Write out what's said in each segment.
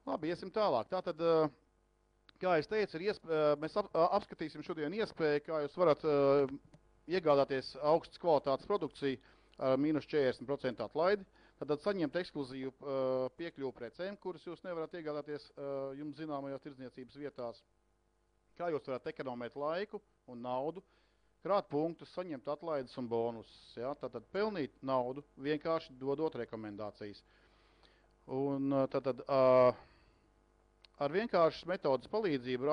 Labi, iesim tālāk. Tātad, kā es teicu, mēs apskatīsim šodien iespēju, kā jūs varat iegādāties augstas kvalitātes produkciju ar mīnus 40% atlaidi. Tad saņemt ekskluzīvu piekļuvu precēm, kuras jūs nevarat iegādāties jums zināmajās tirdzniecības vietās. Kā jūs varat ekonomēt laiku un naudu, krāt punktus, saņemt atlaides un bonusus. Ja? Tātad pelnīt naudu, vienkārši dodot rekomendācijas. Un tātad ar vienkāršas metodas palīdzību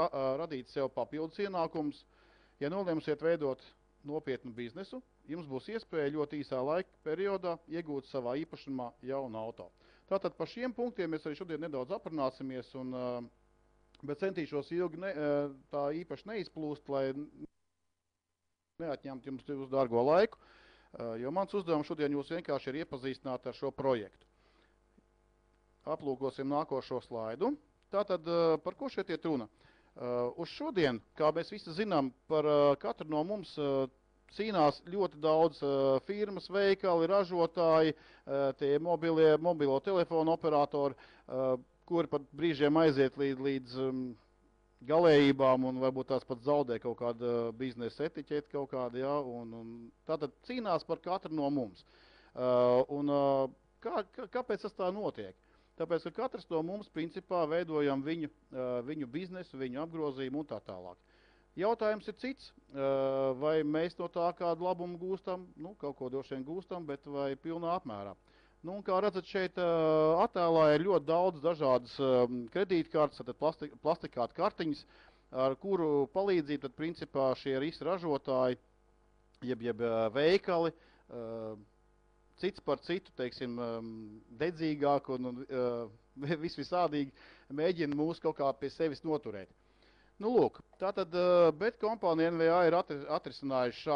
radīt sev papildus ienākumus. Ja nolemsiet veidot nopietnu biznesu, jums būs iespēja ļoti īsā laika periodā iegūt savā īpašumā jaunu auto. Tātad par šiem punktiem mēs arī šodien nedaudz aprunāsimies, bet centīšos ilgi tā īpaši neizplūst, lai neatņemtu jums uz dārgo laiku, jo mans uzdevums šodien jūs vienkārši ir iepazīstināt ar šo projektu. Aplūkosim nākošo slaidu. Tātad, par ko šeit iet runa? Uz šodien, kā mēs visi zinām, par katru no mums cīnās ļoti daudz firmas, veikali, ražotāji, tie mobilo telefonu operatori, kuri pat brīžiem aiziet līdz galējībām un varbūt tās pat zaudē kaut kādu biznesa etiķeti kaut kādu, ja, un tātad cīnās par katru no mums. Kāpēc tas tā notiek? Tāpēc, ka katrs no mums principā veidojam viņu biznesu, viņu apgrozījumu un tā tālāk. Jautājums ir cits, vai mēs no tā kādu labumu gūstam, kaut ko droši vien gūstam, bet vai pilnā apmērā. Un kā redzat, šeit attēlā ir ļoti daudz dažādas kredītkartes, plastikāta kartiņas, ar kuru palīdzību tad principā šie visi ražotāji, jeb veikali, cits par citu, teiksim, dedzīgāk un visvisādīgi mēģina mūs kaut kā pie sevis noturēt. Lūk, tātad, bet kompānija NVA ir atrisinājuši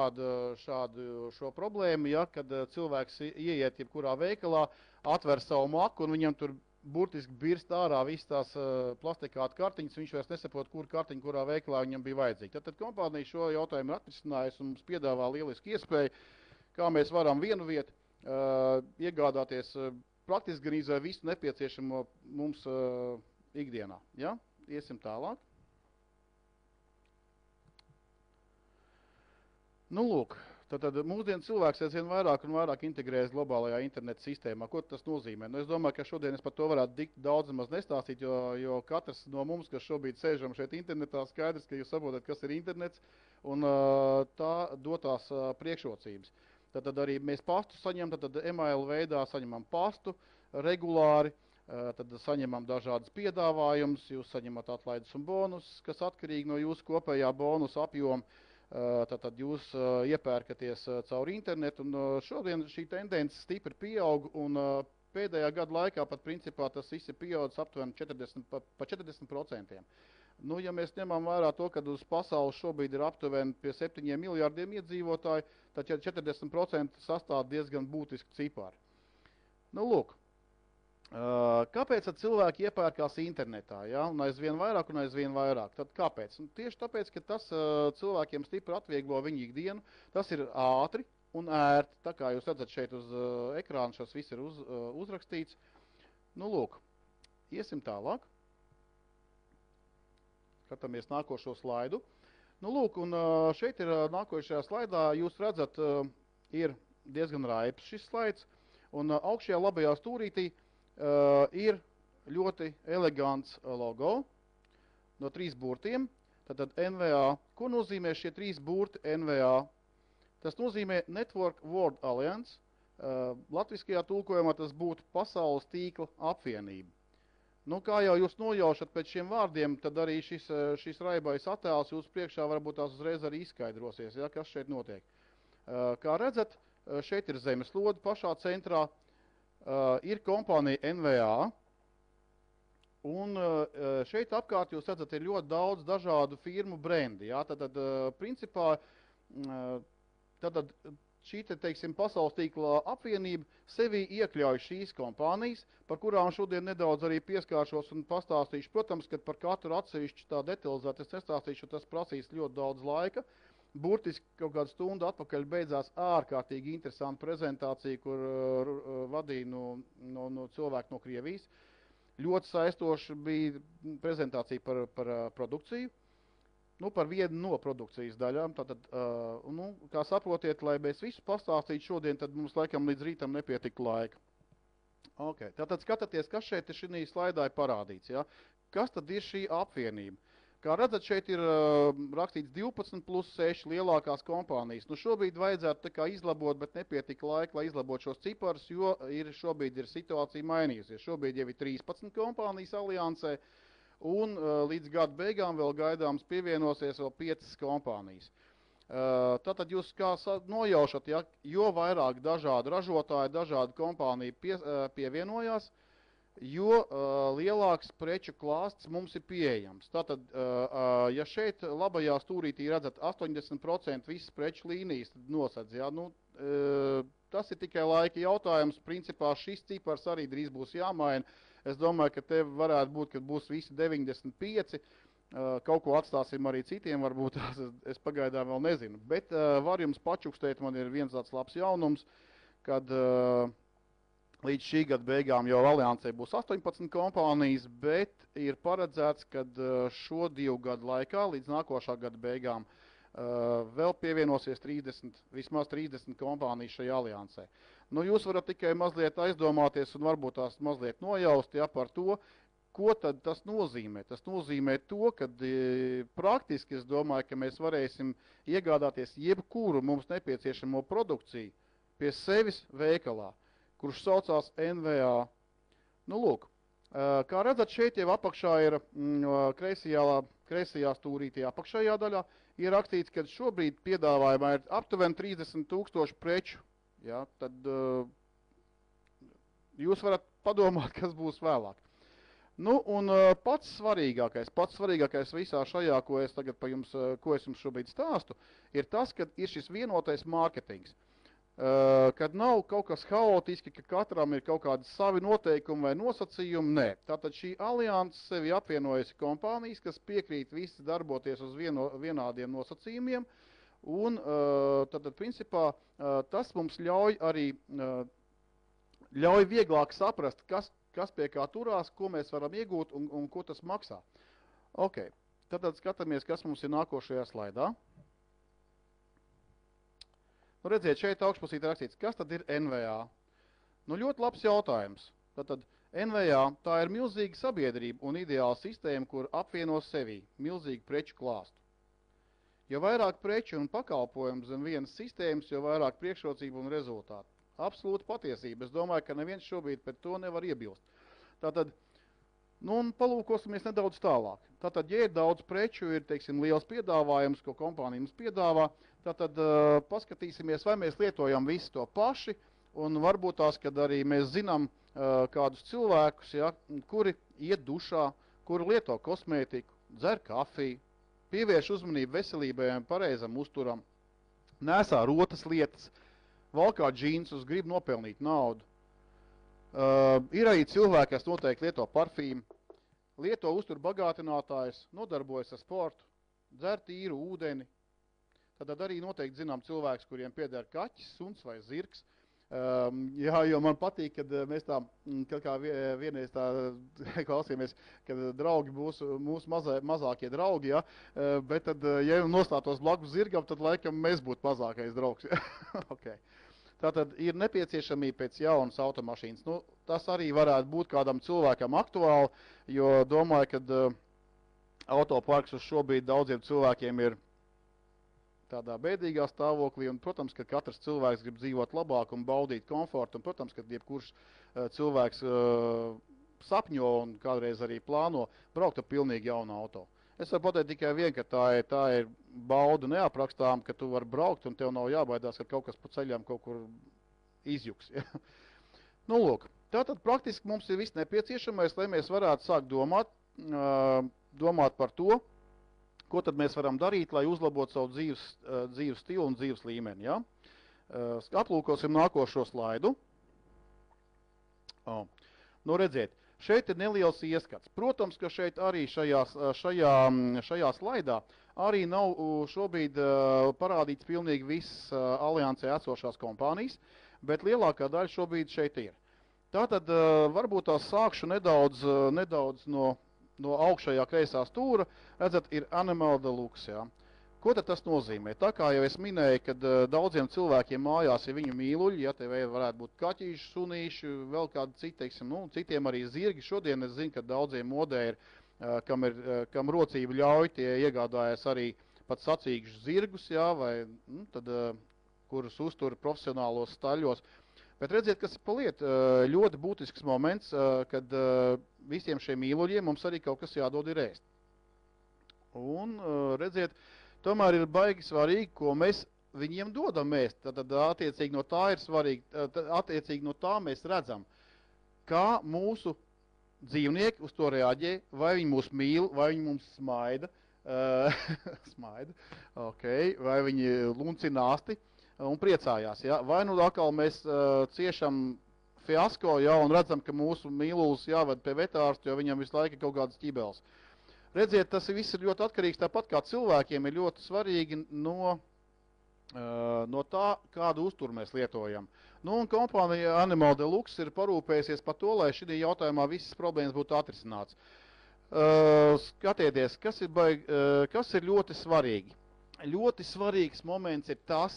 šo problēmu, ja, kad cilvēks ieiet jebkurā veikalā, atver savu maku un viņam tur burtiski birst ārā visas tās plastikāta kartiņas, viņš vairs nesaprot, kur kartiņa, kurā veikalā viņam bija vajadzīga. Tātad kompānija šo jautājumu ir atrisinājusi un mums piedāvā lielisku iespēju, kā mēs varam vienu vietu iegādāties praktiski gan izvēl visu nepieciešamo mums ikdienā. Ja? Iesim tālāk. Lūk, tad mūsdienu cilvēks aizvien vairāk un vairāk integrējas globālajā interneta sistēmā. Ko tas nozīmē? Es domāju, ka šodien es par to varētu daudz maz nestāstīt, jo katrs no mums, kas šobrīd sēžam šeit internetā, skaidrs, ka jūs saprotat, kas ir internets un tā dotās priekšrocības. Tad arī mēs pastu saņemam, tad email veidā saņemam pastu regulāri, tad saņemam dažādas piedāvājumus, jūs saņemat atlaides un bonusus, kas atkarīgi no jūsu kopējā bonusu apjoma. Tad jūs iepērkaties caur internetu, un šodien šī tendence stipri pieaug, un pēdējā gada laikā pat principā tas viss ir pieaudzis aptuveni 40%. Ja mēs ņemam vērā to, ka uz pasaules šobrīd ir aptuveni pie 7 miljārdiem iedzīvotāju, tad 40% sastāv diezgan būtisku cipāru. Lūk, kāpēc cilvēki iepērkās internetā, ja? Un aizvien vairāk un aizvien vairāk? Tad kāpēc? Tieši tāpēc, ka tas cilvēkiem stipri atvieglo viņu ikdienu, tas ir ātri un ērti, tā kā jūs redzat šeit uz ekrāna, šis viss ir uzrakstīts. Lūk, iesim tālāk. Skatāmies nākošo slaidu. Lūk, un šeit ir nākošajā slaidā, jūs redzat, ir diezgan raips šis slaids, un augšējā labajā stūrītī ir ļoti elegants logo no 3 burtiem. Tātad NVA. Ko nozīmē šie 3 burti NVA? Tas nozīmē Network World Alliance. Latviskajā tulkojumā tas būtu pasaules tīkla apvienība. Kā jau jūs nojaušat pēc šiem vārdiem, tad arī šis raibais attēls jūs priekšā varbūt tās uzreiz arī izskaidrosies, ja, kas šeit notiek. Kā redzat, šeit ir zemeslode pašā centrā, ir kompānija NVA, un šeit apkārt jūs redzat, ir ļoti daudz dažādu firmu brendi. Ja? Principā, šī, teiksim, pasaules tīkla apvienība sevī iekļauj šīs kompānijas, par kurām šodien nedaudz arī pieskāršos un pastāstīšu. Protams, ka par katru atsevišķu tā detalizēt es nestāstīšu, tas prasīs ļoti daudz laika. Burtiski kaut kādu stundu atpakaļ beidzās ārkārtīgi interesanta prezentācija, kur vadīja no cilvēku no Krievijas. ļoti saistoši bija prezentācija par produkciju. Nu, par vienu no produkcijas daļām. Tātad, nu, kā saprotiet, lai mēs visu pastāstītu šodien, tad mums laikam līdz rītam nepietiktu laika. Okay. Tātad skatieties, kas šeit ir šī slaidā parādīts. Ja? Kas tad ir šī apvienība? Kā redzat, šeit ir rakstīts 12 plus 6 lielākās kompānijas. Nu, šobrīd vajadzētu tā kā izlabot, bet nepietika laika, lai izlabotu šos ciparus, jo šobrīd ir situācija mainījusies. Šobrīd jau ir 13 kompānijas aliansē, un līdz gada beigām vēl gaidāms pievienosies vēl 5 kompānijas. Tātad jūs kā nojaušat, ja, jo vairāk dažādu ražotāju, dažādu kompāniju pievienojās, jo lielāks preču klāsts mums ir pieejams. Tātad, ja šeit labajā stūrītī redzat 80% visas preču līnijas nosedz, ja, nu, tas ir tikai laika jautājums. Principā šis cipars arī drīz būs jāmaina. Es domāju, ka te varētu būt, ka būs visi 95. Kaut ko atstāsim arī citiem, varbūt es pagaidām vēl nezinu. Bet var jums pačukstēt, man ir viens tāds labs jaunums, kad līdz šī gada beigām jau aliansē būs 18 kompānijas, bet ir paredzēts, ka šo 2 gadu laikā līdz nākošā gada beigām vēl pievienosies vismaz 30 kompānijas šajā aliansē. Nu, jūs varat tikai mazliet aizdomāties un varbūt tās mazliet nojaust, ja, par to, ko tad tas nozīmē. Tas nozīmē to, ka praktiski es domāju, ka mēs varēsim iegādāties jebkuru mums nepieciešamo produkciju pie sevis veikalā, kurš saucās NVA. Nu, lūk, kā redzat, šeit jau apakšā ir kreisajā stūrītī apakšējā daļā, ir rakstīts, ka šobrīd piedāvājumā ir aptuveni 30,000 preču. Ja, tad jūs varat padomāt, kas būs vēlāk. Nu, un pats svarīgākais visā šajā, ko es jums šobrīd stāstu, ir tas, ka ir šis vienotais mārketings. Kad nav kaut kas haotiski, ka katram ir kaut kādi savi noteikumi vai nosacījumi, nē. Tātad šī alianse sevi apvienojas kompānijas, kas piekrīt visi darboties uz vienādiem nosacījumiem, un tātad, principā, tas mums ļauj arī vieglāk saprast, kas pie kā turās, ko mēs varam iegūt un ko tas maksā. Ok, tad skatāmies, kas mums ir nākošajā slaidā. Nu, redziet, šeit augšpusīt rakstīts, kas tad ir NVA? Nu, ļoti labs jautājums. Tātad NVA tā ir milzīga sabiedrība un ideāla sistēma, kur apvieno sevī milzīgu preču klāstu. Jo vairāk preču un pakalpojumu zem vienas sistēmas, jo vairāk priekšrocību un rezultātu. Absolūta patiesība. Es domāju, ka neviens šobrīd pret to nevar iebilst. Tātad, nu, un palūkosimies nedaudz tālāk. Tātad, ja ir daudz preču, ir, teiksim, liels piedāvājums, ko kompānija mums piedāvā, tātad paskatīsimies, vai mēs lietojam visu to paši, un varbūt tās, kad arī mēs zinām kādus cilvēkus, ja, kuri iet dušā, kuri lieto kosmētiku, dzer kafiju, pievērš uzmanību veselībai un pareizam uzturam, nesā rotas lietas, valkā džīnsus, grib nopelnīt naudu. Ir arī cilvēki, kas noteikti lieto parfīmu, lieto uztur bagātinātājs, nodarbojas ar sportu, dzer tīru ūdeni. Tad arī noteikti zinām cilvēks, kuriem pieder kaķis, suns vai zirgs. Jā, jo man patīk, kad mēs tā, kad kā vienreiz tā klausījāmies, kad draugi būs mūsu mazākie draugi, ja, bet tad, ja nostātos blakus zirgam, tad laikam mēs būtu mazākais draugs. Okay. Tātad ir nepieciešamība pēc jaunas automašīnas. Nu, tas arī varētu būt kādam cilvēkam aktuāli, jo domāju, ka autoparks uz šobrīd daudziem cilvēkiem ir tādā bēdīgā stāvoklī, un, protams, ka katrs cilvēks grib dzīvot labāk un baudīt komfortu, un, protams, ka jebkurš cilvēks sapņo un kādreiz arī plāno braukt ar pilnīgi jaunu auto. Es varu pateikt tikai vien, ka tā ir bauda neaprakstām, ka tu vari braukt un tev nav jābaidās, ka kaut kas pa ceļām kaut kur izjuks. Ja? Nu, lūk, tātad praktiski mums ir viss nepieciešamais, lai mēs varētu sākt domāt par to, ko tad mēs varam darīt, lai uzlabotu savu dzīves stilu un dzīves līmeni. Ja? Aplūkosim nākošo slaidu. Nu, redziet, šeit ir neliels ieskats. Protams, ka šeit arī šajā slaidā arī nav šobrīd parādīts pilnīgi viss aliansē esošās kompānijas, bet lielākā daļa šobrīd šeit ir. Tātad varbūt tās sākšu nedaudz no augšējā kreisā stūra. Redzat, ir Animal Deluxe, jā. Ko tad tas nozīmē? Tā kā jau es minēju, kad daudziem cilvēkiem mājās ir viņu mīluļi, ja tev varētu būt kaķīši, sunīši, vēl kādi citi, teiksim, nu, citiem arī zirgi. Šodien es zinu, ka daudziem modē ir, kam rocība ļauj, tie iegādājas arī pat sacīgšus zirgus, jā, vai, tad, kurus uztur profesionālos staļos. Bet redziet, kas ir pa lietu, ļoti būtisks moments, kad visiem šiem mīluļiem mums arī kaut kas jādod ir ēst. Un redziet, tomēr ir baigi svarīgi, ko mēs viņiem dodam ēst. Tad attiecīgi no tā ir svarīgi, attiecīgi no tā mēs redzam, kā mūsu dzīvnieki uz to reaģē, vai viņi mūs mīl, vai viņi mums smaida, smaida, okay, vai viņi luncināsti un priecājās. Ja? Vai nu atkal mēs ciešam fiasko, ja, un redzam, ka mūsu mīlulis jāved pie vetārsta, jo viņam visu laiku ir kaut kādas ķibeles. Redziet, tas viss ir ļoti atkarīgs, tāpat kā cilvēkiem ir ļoti svarīgi no tā, kādu uzturu mēs lietojam. Nu, un kompānija Animal Deluxe ir parūpējusies par to, lai šī jautājumā visas problēmas būtu atrisināts. Skatieties, kas ir ļoti svarīgi. Ļoti svarīgs moments ir tas,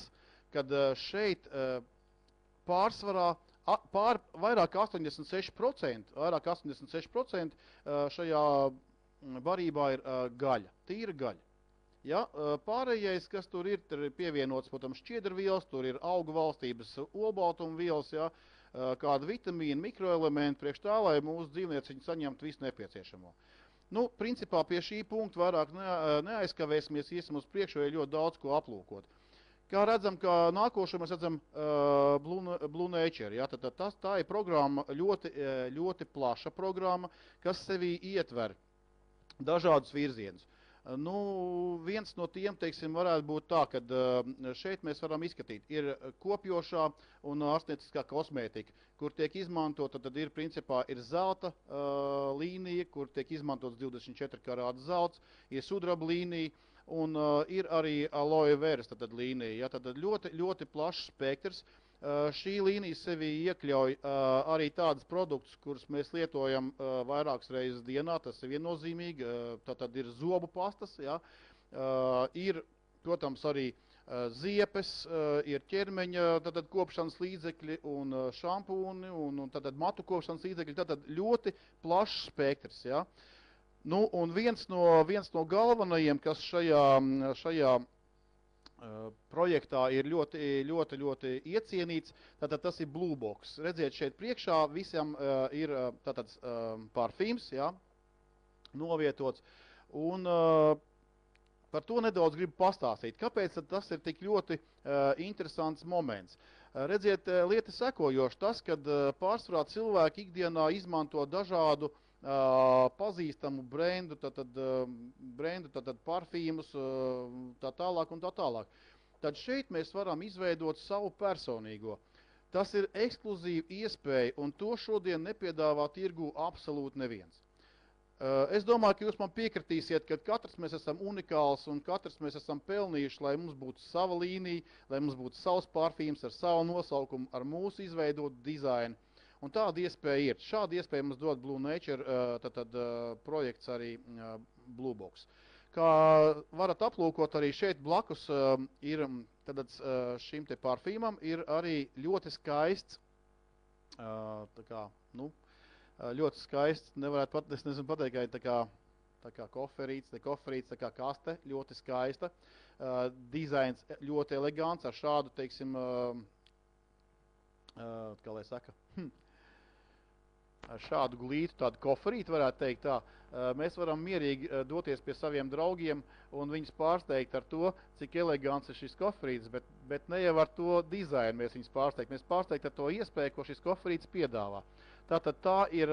kad šeit pārsvarā vairāk 86% šajā barībā ir gaļa, tīra gaļa. Ja, pārējais, kas tur ir pievienots, protams, šķiedrvielas, tur ir augu valstības olbaltumvielas, ja, kāda vitamīna, mikroelementi priekš tā, lai mūsu dzīvnieciņi saņemtu visu nepieciešamo. Nu, principā pie šī punkta vairāk neaizkavēsimies, iesim uz priekšu, jo ir ļoti daudz ko aplūkot. Kā redzam, ka nākošo mēs redzam Blue Nature, ja, tad tā ir programma, ļoti plaša programma, kas sevī ietver dažādus virzienus. Nu, viens no tiem, teiksim, varētu būt tā, ka šeit mēs varam izskatīt, ir kopjošā un ārstnieciskā kosmētika, kur tiek izmantota, tad ir principā ir zelta līnija, kur tiek izmantots 24 karāta zelts, ir sudraba līnija, un ir arī aloe veras līnija. Ja, tad ļoti, ļoti plašs spektrs. Šī līnija sevī iekļauj arī tādas produktus, kurus mēs lietojam vairākas reizes dienā, tas ir viennozīmīgi, tad ir zobu pastas, ja, ir, protams, arī ziepes, ir ķermeņa kopšanas līdzekļi un šampūni un tad matu kopšanas līdzekļi, tad ļoti plašs spektrs, ja. Nu, un viens no galvenajiem, kas šajā projektā ir ļoti iecienīts, tātad tas ir Blue Box. Redziet, šeit priekšā visam ir tātad parfīms, ja, novietots, un par to nedaudz gribu pastāstīt. Kāpēc tas ir tik ļoti interesants moments? Redziet, lieta sekojoši tas, kad pārsvarā cilvēki ikdienā izmanto dažādu pazīstamu brendu, parfīmus, tā tālāk un tā tālāk. Tad šeit mēs varam izveidot savu personīgo. Tas ir ekskluzīva iespēja, un to šodien nepiedāvā tirgū absolūti neviens. Es domāju, ka jūs man piekritīsiet, ka katrs mēs esam unikāls un katrs mēs esam pelnījuši, lai mums būtu sava līnija, lai mums būtu savs parfīms ar savu nosaukumu, ar mūsu izveidotu dizainu. Un tāda iespēja ir. Šāda iespēja mums dod Blue Nature projekts arī Blue Box. Kā varat aplūkot arī šeit blakus ir šim te parfīmam ir arī ļoti skaists, ļoti skaists, nevarētu pat, es nezinu pateikt, kā tā kā koferīts, tā kā kaste, ļoti skaista. Dizains ļoti elegants ar šādu, teiksim, kā lai saka, ar šādu glītu, tādu koferītu varētu teikt tā, mēs varam mierīgi doties pie saviem draugiem un viņus pārsteigt ar to, cik elegants ir šis koferīts, bet ne jau ar to dizainu mēs viņus pārsteigt. Mēs pārsteigt ar to iespēju, ko šis koferīts piedāvā. Tātad tā ir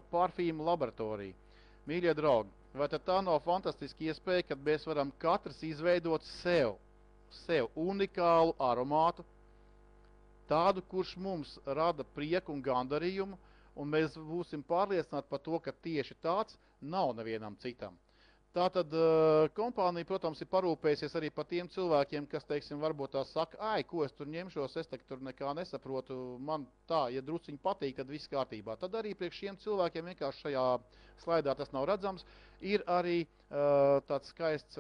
parfīma laboratorija. Mīļie draugi, vai tad tā nav fantastiski iespēja, kad mēs varam katrs izveidot sev unikālu aromātu, tādu, kurš mums rada prieku un gandarījumu, un mēs būsim pārliecināti par to, ka tieši tāds nav nevienam citam. Tātad kompānija, protams, ir parūpējusies arī par tiem cilvēkiem, kas, teiksim, varbūt tā saka, ko es tur ņemšos, es tur nekā nesaprotu, man tā, ja drusciņi patīk, tad viss kārtībā. Tad arī priekš šiem cilvēkiem vienkārši šajā slaidā tas nav redzams. Ir arī tāds skaists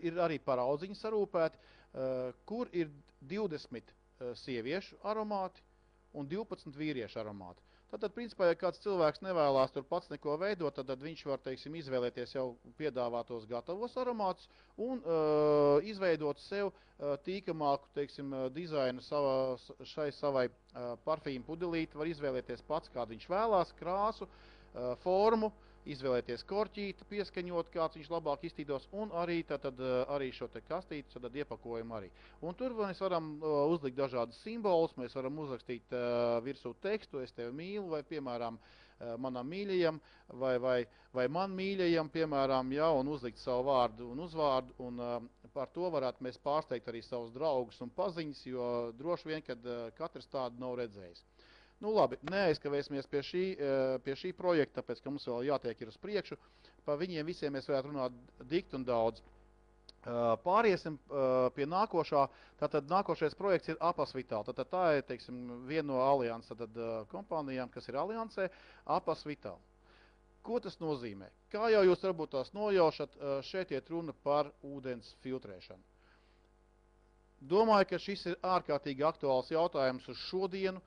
ir arī paraudziņi sarūpēti, kur ir 20 sieviešu aromāti un 12 vīriešu aromāti. Tātad, principā, ja kāds cilvēks nevēlās tur pats neko veidot, tad viņš var, teiksim, izvēlēties jau piedāvātos gatavos aromātus un izveidot sev tīkamāku, teiksim, dizainu šai savai parfīmu pudelīti. Var izvēlēties pats, kādu viņš vēlās, krāsu, formu, izvēlēties korķīti, pieskaņot, kāds viņš labāk iztīdos, un arī, arī šo te kastīti, tad iepakojumu arī. Un tur mēs varam uzlikt dažādas simbolus, mēs varam uzrakstīt virsū tekstu, es tevi mīlu, vai, piemēram, manam mīļajam, vai man mīļajam, piemēram, ja, un uzlikt savu vārdu un uzvārdu, un par to varētu mēs pārsteigt arī savus draugus un paziņas, jo droši vien, kad katrs tādu nav redzējis. Nu labi, neaizkavēsimies pie šī projekta, tāpēc, ka mums vēl jātiek ir uz priekšu. Par viņiem visiem mēs varētu runāt dikti un daudz. Pāriesim pie nākošā. Tātad nākošais projekts ir Apas Vital. Tātad tā ir, teiksim, viena no alianses kompānijām, kas ir aliansē, Apas Vital. Ko tas nozīmē? Kā jau jūs varbūt tās nojaušat, šeit iet runa par ūdens filtrēšanu. Domāju, ka šis ir ārkārtīgi aktuāls jautājums uz šodienu,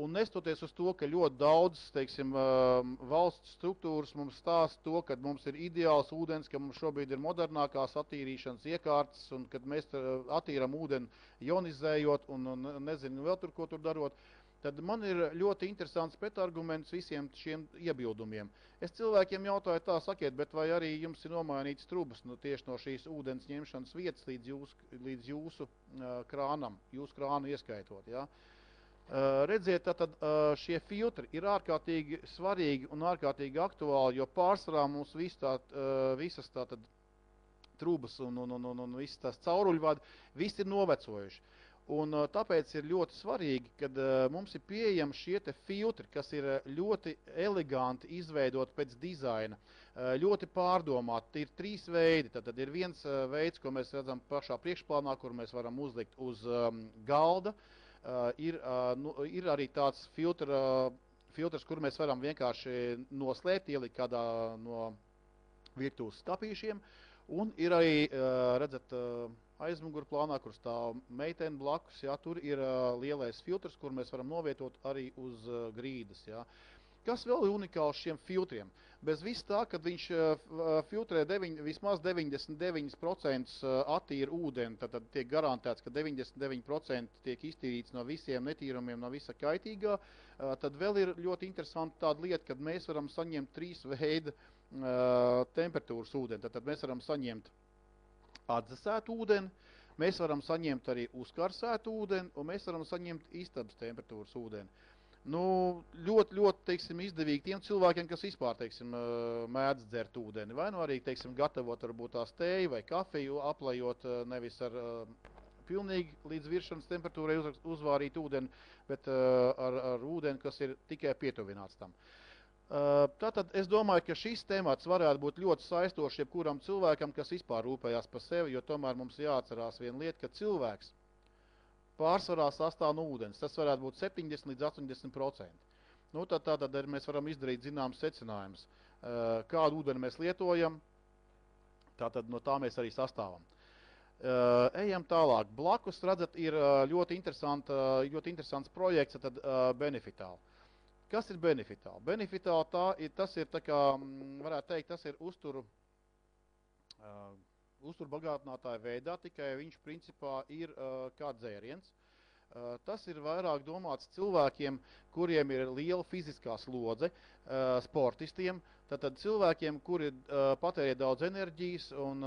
un nestoties uz to, ka ļoti daudz, teiksim, valsts struktūras mums stāsta to, ka mums ir ideāls ūdens, ka mums šobrīd ir modernākās attīrīšanas iekārtas, un kad mēs attīram ūdeni ionizējot un nezinu vēl tur, ko tur darot, tad man ir ļoti interesants pretarguments visiem šiem iebildumiem. Es cilvēkiem jautāju tā, sakiet, bet vai arī jums ir nomainīts trubas tieši no šīs ūdens ņemšanas vietas līdz jūsu krānam, jūsu krānu ieskaitot, ja? Redziet, tad šie filtri ir ārkārtīgi svarīgi un ārkārtīgi aktuāli, jo pārsvarā mums visas tātad trubas un visas tās cauruļvadi, visi ir novecojuši. Un tāpēc ir ļoti svarīgi, kad mums ir pieejami šie te filtri, kas ir ļoti eleganti izveidot pēc dizaina, ļoti pārdomāti. Ir 3 veidi. Tad ir viens veids, ko mēs redzam pašā priekšplānā, kur mēs varam uzlikt uz galda. Ir arī tāds filtrs, kur mēs varam vienkārši noslēpt, ielikt kādā no virtuves skapīšiem. Un ir arī, redzat, aizmugurplānā, kur stāv meitene blakus, ja, tur ir lielais filtrs, kur mēs varam novietot arī uz grīdas. Ja. Kas vēl ir unikāls šiem filtriem? Bez viss tā, kad viņš filtrē vismaz 99% attīra ūdeni, tad tiek garantēts, ka 99% tiek iztīrīts no visiem netīrumiem, no visa kaitīgā, tad vēl ir ļoti interesanti tāda lieta, kad mēs varam saņemt 3 veida temperatūras ūdeni. Tad mēs varam saņemt atdzesētu ūdeni, mēs varam saņemt arī uzkarsētu ūdeni, un mēs varam saņemt istabas temperatūras ūdeni. Nu, ļoti, teiksim, izdevīgi tiem cilvēkiem, kas vispār, teiksim, mēdz dzert ūdeni, vai nu arī, teiksim, gatavot varbūt tās tēju vai kafiju, aplejot nevis ar pilnīgi līdz viršanas temperatūrai uzvārīt ūdeni, bet ar ūdeni, kas ir tikai pietuvināts tam. Tātad es domāju, ka šis temats varētu būt ļoti saistošs jebkuram cilvēkam, kas vispār rūpējās par sevi, jo tomēr mums jāatcerās viena lieta, ka cilvēks pārsvarā sastāv no ūdens. Tas varētu būt 70 līdz 80%. Nu, tātad mēs varam izdarīt zināmas secinājumus. Kādu ūdeni mēs lietojam, tātad no tā mēs arī sastāvam. Ejam tālāk. Blakus, redzat, ir ļoti interesants projekts, tad Benefital. Kas ir Benefital? Benefital tas ir, tā kā, varētu teikt, tas ir uzturbagātinātāja veidā, tikai viņš principā ir kā dzēriens. Tas ir vairāk domāts cilvēkiem, kuriem ir liela fiziskā slodze, sportistiem, tātad cilvēkiem, kuri patērē daudz enerģijas un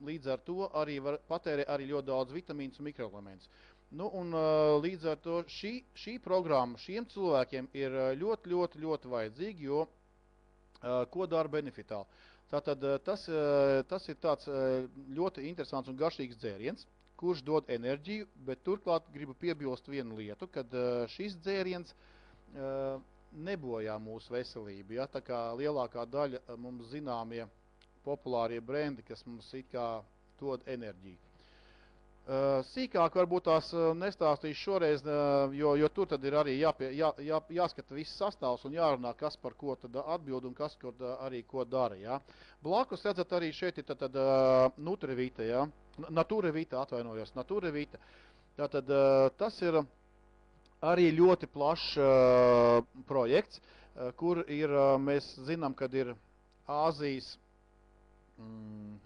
līdz ar to arī patērē arī ļoti daudz vitamīnus un mikroelementus. Nu, un līdz ar to šī programma šiem cilvēkiem ir ļoti vajadzīga, jo ko dara Benefital? Tātad tas ir tāds ļoti interesants un garšīgs dzēriens, kurš dod enerģiju, bet turklāt gribu piebilst vienu lietu, kad šis dzēriens nebojā mūsu veselību. Ja? Tā kā lielākā daļa mums zināmie populārie brendi, kas mums it kā dod enerģiju. Sīkāk varbūt tās nestāstīšu šoreiz, jo tur tad ir arī jāskata viss sastāvs un jārunā, kas par ko tad atbild un kas arī ko dara. Ja? Blakus redzat arī šeit ir tad Nutrivita, ja? Naturevita, atvainojos, Naturevita. Tātad tas ir arī ļoti plašs projekts, kur ir, mēs zinām, kad ir Āzijas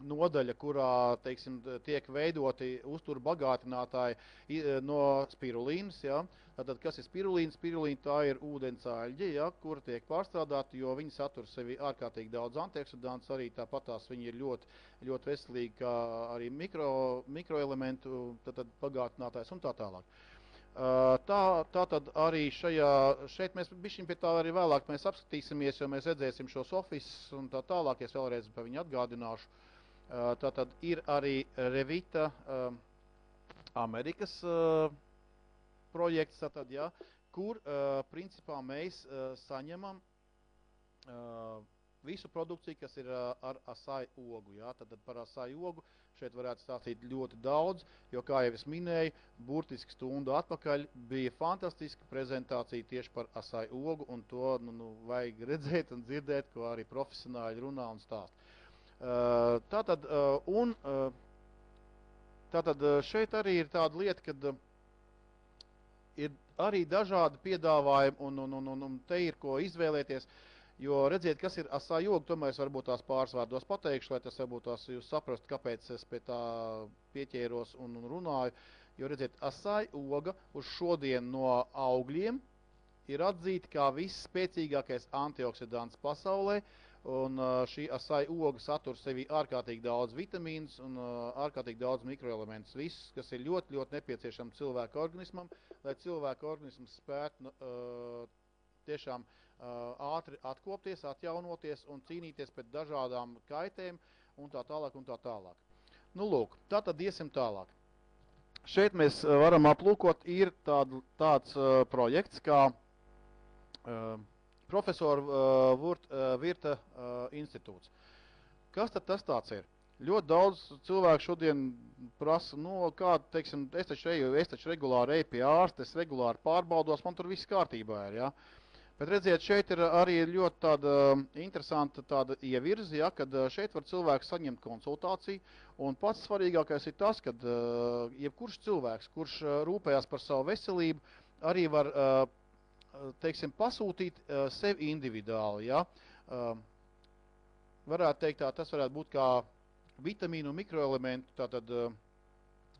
nodaļa, kurā, teiksim, tiek veidoti uzturu bagātinātāji no spirulīnas, ja? Tātad, kas ir spirulīna? Spirulīna tā ir ūdensaļģi, ja? Kur tiek pārstrādāti, jo viņi satur sevi ārkārtīgi daudz antioksidantus, arī tāpatās viņi ir ļoti, ļoti veselīgi, kā arī mikroelementu bagātinātājs un tā tālāk. Tātad arī šeit mēs bišķiņ pie tā arī vēlāk mēs apskatīsimies, jo mēs redzēsim šos ofisus un tā tālāk, es vēlreiz par viņu atgādināšu. Tātad ir arī Revita Amerikas projekts, tātad, ja, kur principā mēs saņemam visu produkciju, kas ir ar asai ogu. Ja? Tad par asai ogu šeit varētu stāstīt ļoti daudz, jo, kā jau es minēju, burtiski stundu atpakaļ bija fantastiska prezentācija tieši par asai ogu, un to vajag redzēt un dzirdēt, ko arī profesionāļi runā un stāst. Tātad šeit arī ir tāda lieta, kad ir arī dažādi piedāvājumi, un te ir ko izvēlēties. Jo redziet, kas ir asai oga, tomēr es varbūt tās pāris vārdos pateikšu, lai tas varbūt tās jūs saprastu, kāpēc es pie tā pieķēros un runāju. Jo redziet, asai oga uz šodien no augļiem ir atzīta kā visspēcīgākais antioksidants pasaulē, un šī asai oga satur sevi ārkārtīgi daudz vitamīnus un ārkārtīgi daudz mikroelementus, visus, kas ir ļoti, ļoti nepieciešami cilvēka organismam, lai cilvēka organisms spētu tiešām ātri atkopties, atjaunoties un cīnīties pret dažādām kaitēm un tā tālāk un tā tālāk. Nu, lūk, tātad iesim tālāk. Šeit mēs varam aplūkot, ir tāds projekts kā profesora Virta institūts. Kas tad tas tāds ir? Ļoti daudz cilvēku šodien prasa, kā, teiksim, es taču regulāri eju pie ārsta, es regulāri pārbaudos, man tur viss kārtībā ir, ja? Bet redziet, šeit ir arī ļoti tāda interesanta tāda ievirzi, ja, kad šeit var cilvēks saņemt konsultāciju, un pats svarīgākais ir tas, kad jebkurš cilvēks, kurš rūpējās par savu veselību, arī var, teiksim, pasūtīt sevi individuāli, ja. Varētu teikt tā, tas varētu būt kā vitamīnu un mikroelementu tātad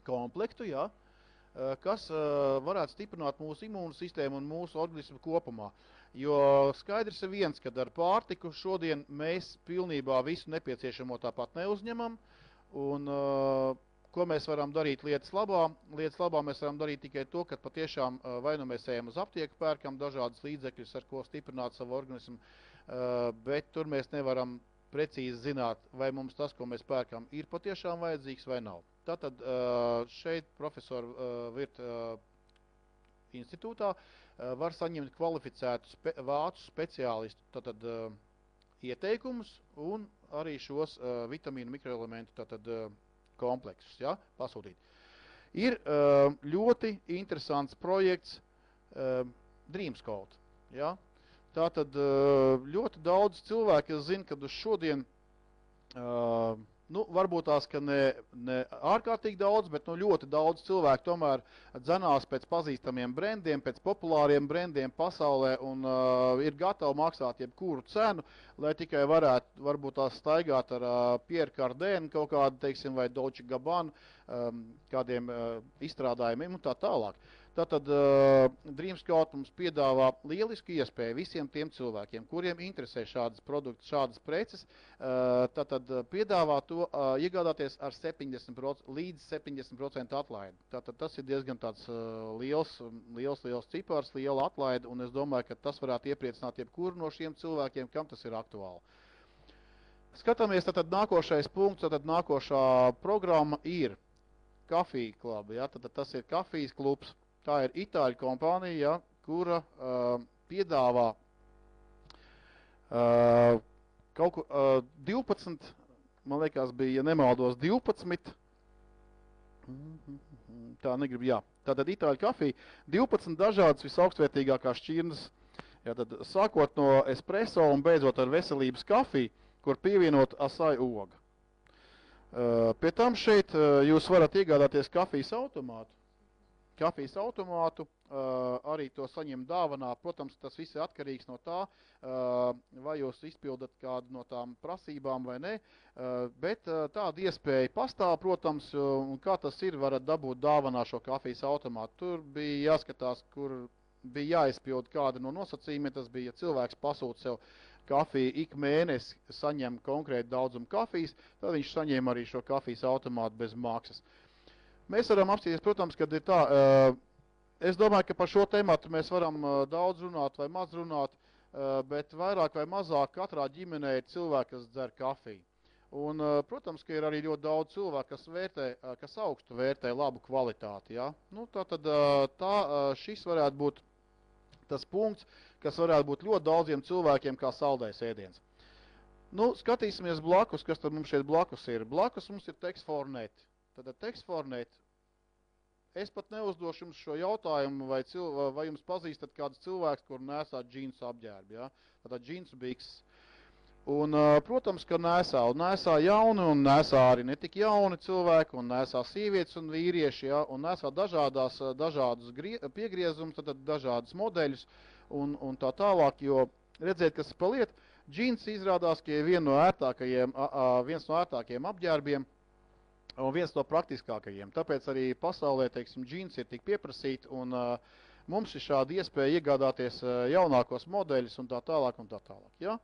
komplektu, ja, kas varētu stiprināt mūsu imūnu sistēmu un mūsu organismu kopumā. Jo skaidrs ir viens, kad ar pārtiku šodien mēs pilnībā visu nepieciešamo tāpat neuzņemam, un ko mēs varam darīt lietas labā? Lietas labā mēs varam darīt tikai to, ka patiešām vai nu mēs ejam uz aptieku, pērkam dažādas līdzekļus, ar ko stiprināt savu organismu, bet tur mēs nevaram precīzi zināt, vai mums tas, ko mēs pērkam, ir patiešām vajadzīgs vai nav. Tātad šeit profesora Virta institūtā var saņemt kvalificētu vācu speciālistu tātad, ieteikumus un arī šos vitamīnu mikroelementu tātad, kompleksus, ja, pasūtīt. Ir ļoti interesants projekts Dreamscout. Ja. Tātad ļoti daudz cilvēku, es zinu, kad uz šodien varbūt tās, ka ne ārkārtīgi daudz, bet ļoti daudz cilvēku tomēr dzenās pēc pazīstamiem brendiem, pēc populāriem brendiem pasaulē un ir gatavi maksāt jebkuru cenu, lai tikai varētu varbūt tās staigāt ar Pierre Cardin kaut kādu, teiksim, vai Dolce Gabbana kādiem izstrādājumiem un tā tālāk. Tātad Dreamscout mums piedāvā lielisku iespēju visiem tiem cilvēkiem, kuriem interesē šādas produktus, šādas preces, tātad piedāvā to iegādāties ar 70%, līdz 70% atlaidi. Tātad tas ir diezgan tāds liels cipars, liela atlaide, un es domāju, ka tas varētu iepriecināt jebkuru no šiem cilvēkiem, kam tas ir aktuāli. Skatāmies, tātad nākošais punkts, tātad nākošā programma ir Coffee Club, ja? Tātad tas ir kafijas klubs. Tā ir itāļu kompānija, ja, kura piedāvā Kaut ko 12, man liekas, bija, ja nemaldos, 12. Tā negribu, jā. Tātad itāļu kafija, 12 dažādas visaugstvērtīgākās šķirnes, jā, tad sākot no espresso un beidzot ar veselības kafiju, kur pievienot asai oga. Pie tam šeit jūs varat iegādāties kafijas automātu. Arī to saņemt dāvanā. Protams, tas viss ir atkarīgs no tā, vai jūs izpildat kādu no tām prasībām vai ne. Bet tāda iespēja pastāv, protams, un kā tas ir, varat dabūt dāvanā šo kafijas automātu. Tur bija jāskatās, kur bija jāizpild kāda no nosacījumiem. Tas bija, ja cilvēks pasūta sev kafiju ik mēnesi, saņem konkrētu daudzumu kafijas, tad viņš saņem arī šo kafijas automātu bez maksas. Mēs varam apstīties, protams, kad ir tā, es domāju, ka par šo tematu mēs varam daudz runāt vai maz runāt, bet vairāk vai mazāk katrā ģimenē ir cilvēki, kas dzer kafiju. Un, protams, ka ir arī ļoti daudz cilvēku, kas augstu vērtē labu kvalitāti. Ja? Nu, šis varētu būt tas punkts, kas varētu būt ļoti daudziem cilvēkiem kā saldais ēdiens. Nu, skatīsimies blakus, kas tad mums šeit blakus ir. Blakus mums ir Text4net. Tad Text4net. Es pat neuzdošu jums šo jautājumu, vai jums pazīstat kāds cilvēks, kur nesā džinsu apģērbi. Ja? Tātad džinsu bikses. Un, protams, ka nesā jauni un nesā arī ne tik jauni cilvēki, un nesā sievietes un vīrieši, ja? Un nesā dažādus piegriezumus, tad dažādus modeļus un tā tālāk, jo redziet, kas pa lietu, džins izrādās, ka ir viens no ērtākajiem apģērbiem un viens no praktiskākajiem. Tāpēc arī pasaulē, teiksim, džins ir tik pieprasīti, un mums ir šāda iespēja iegādāties jaunākos modeļus un tā tālāk un tā tālāk. Ja?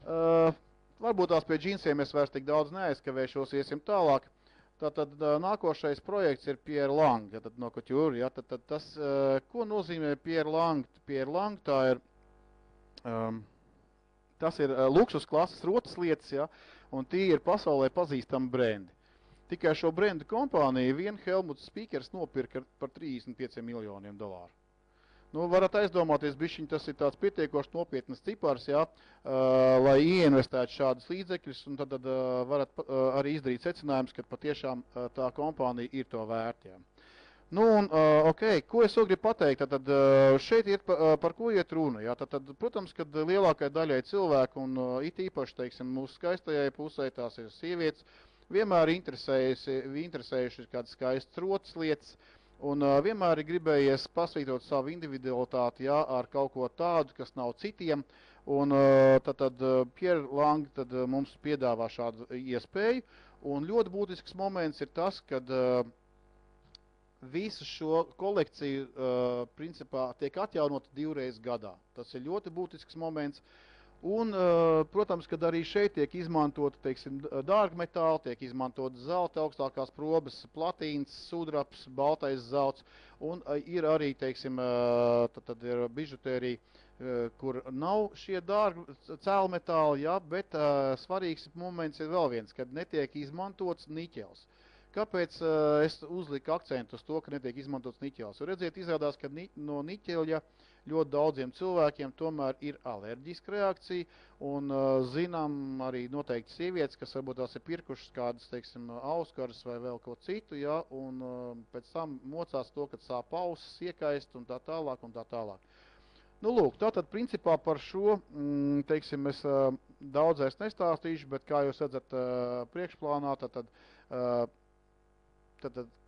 Varbūt tās pie džinsiem es vairs tik daudz neaizkavēšos, iesim tālāk. Tātad nākošais projekts ir Pierre Lang, tātad no Couture. Ja? Tātad tas, ko nozīmē Pierre Lang? Pierre Lang tas ir luksus klases rotaslietas, ja? Un tie ir pasaulē pazīstami brendi. Tikai šo brendu kompāniju vien Helmuts Spīkers nopirka par $35 miljoniem. Nu, varat aizdomāties, bišķiņ, tas ir tāds pietiekoši nopietnas cipars, ja, lai ieinvestētu šādus līdzekļus, un tad varat arī izdarīt secinājumus, ka patiešām tā kompānija ir to vērt. Ja. Nu, un, ko es gribu pateikt, tad šeit ir par ko iet runa. Ja. Tad, protams, kad lielākai daļai cilvēku, un it īpaši, teiksim, mūsu skaistajai pusē, tās ir sievietes, vienmēr interesējuši kādas skaistas rotas lietas, un vienmēr ir gribējies pasvītot savu individualitāti, ja, ar kaut ko tādu, kas nav citiem, un tad Pierre Lang mums piedāvā šādu iespēju, un ļoti būtisks moments ir tas, kad visu šo kolekciju principā tiek atjaunota 2 reizes gadā. Tas ir ļoti būtisks moments. Un, protams, kad arī šeit tiek izmantota, teiksim, dārgmetāli, tiek izmantota zelta augstākās probes, platīns, sudraps, baltais zelts, un ir arī, teiksim, tad ir bižutērija, kur nav šie dārgi cēlmetāli, ja, bet svarīgs moments ir vēl viens, kad netiek izmantots niķels. Kāpēc es uzliku akcentu uz to, ka netiek izmantots niķels? Redziet, izrādās, ka no niķeļa ļoti daudziem cilvēkiem tomēr ir alerģiska reakcija, un zinām arī noteikti sievietes, kas varbūt tās ir pirkušas kādas, teiksim, auskaras vai vēl ko citu, ja, un pēc tam mocās to, kad sāp ausis, iekaist un tā tālāk un tā tālāk. Nu, lūk, tātad principā par šo, teiksim, es daudz vairs nestāstīšu, bet kā jūs redzat priekšplānā, tad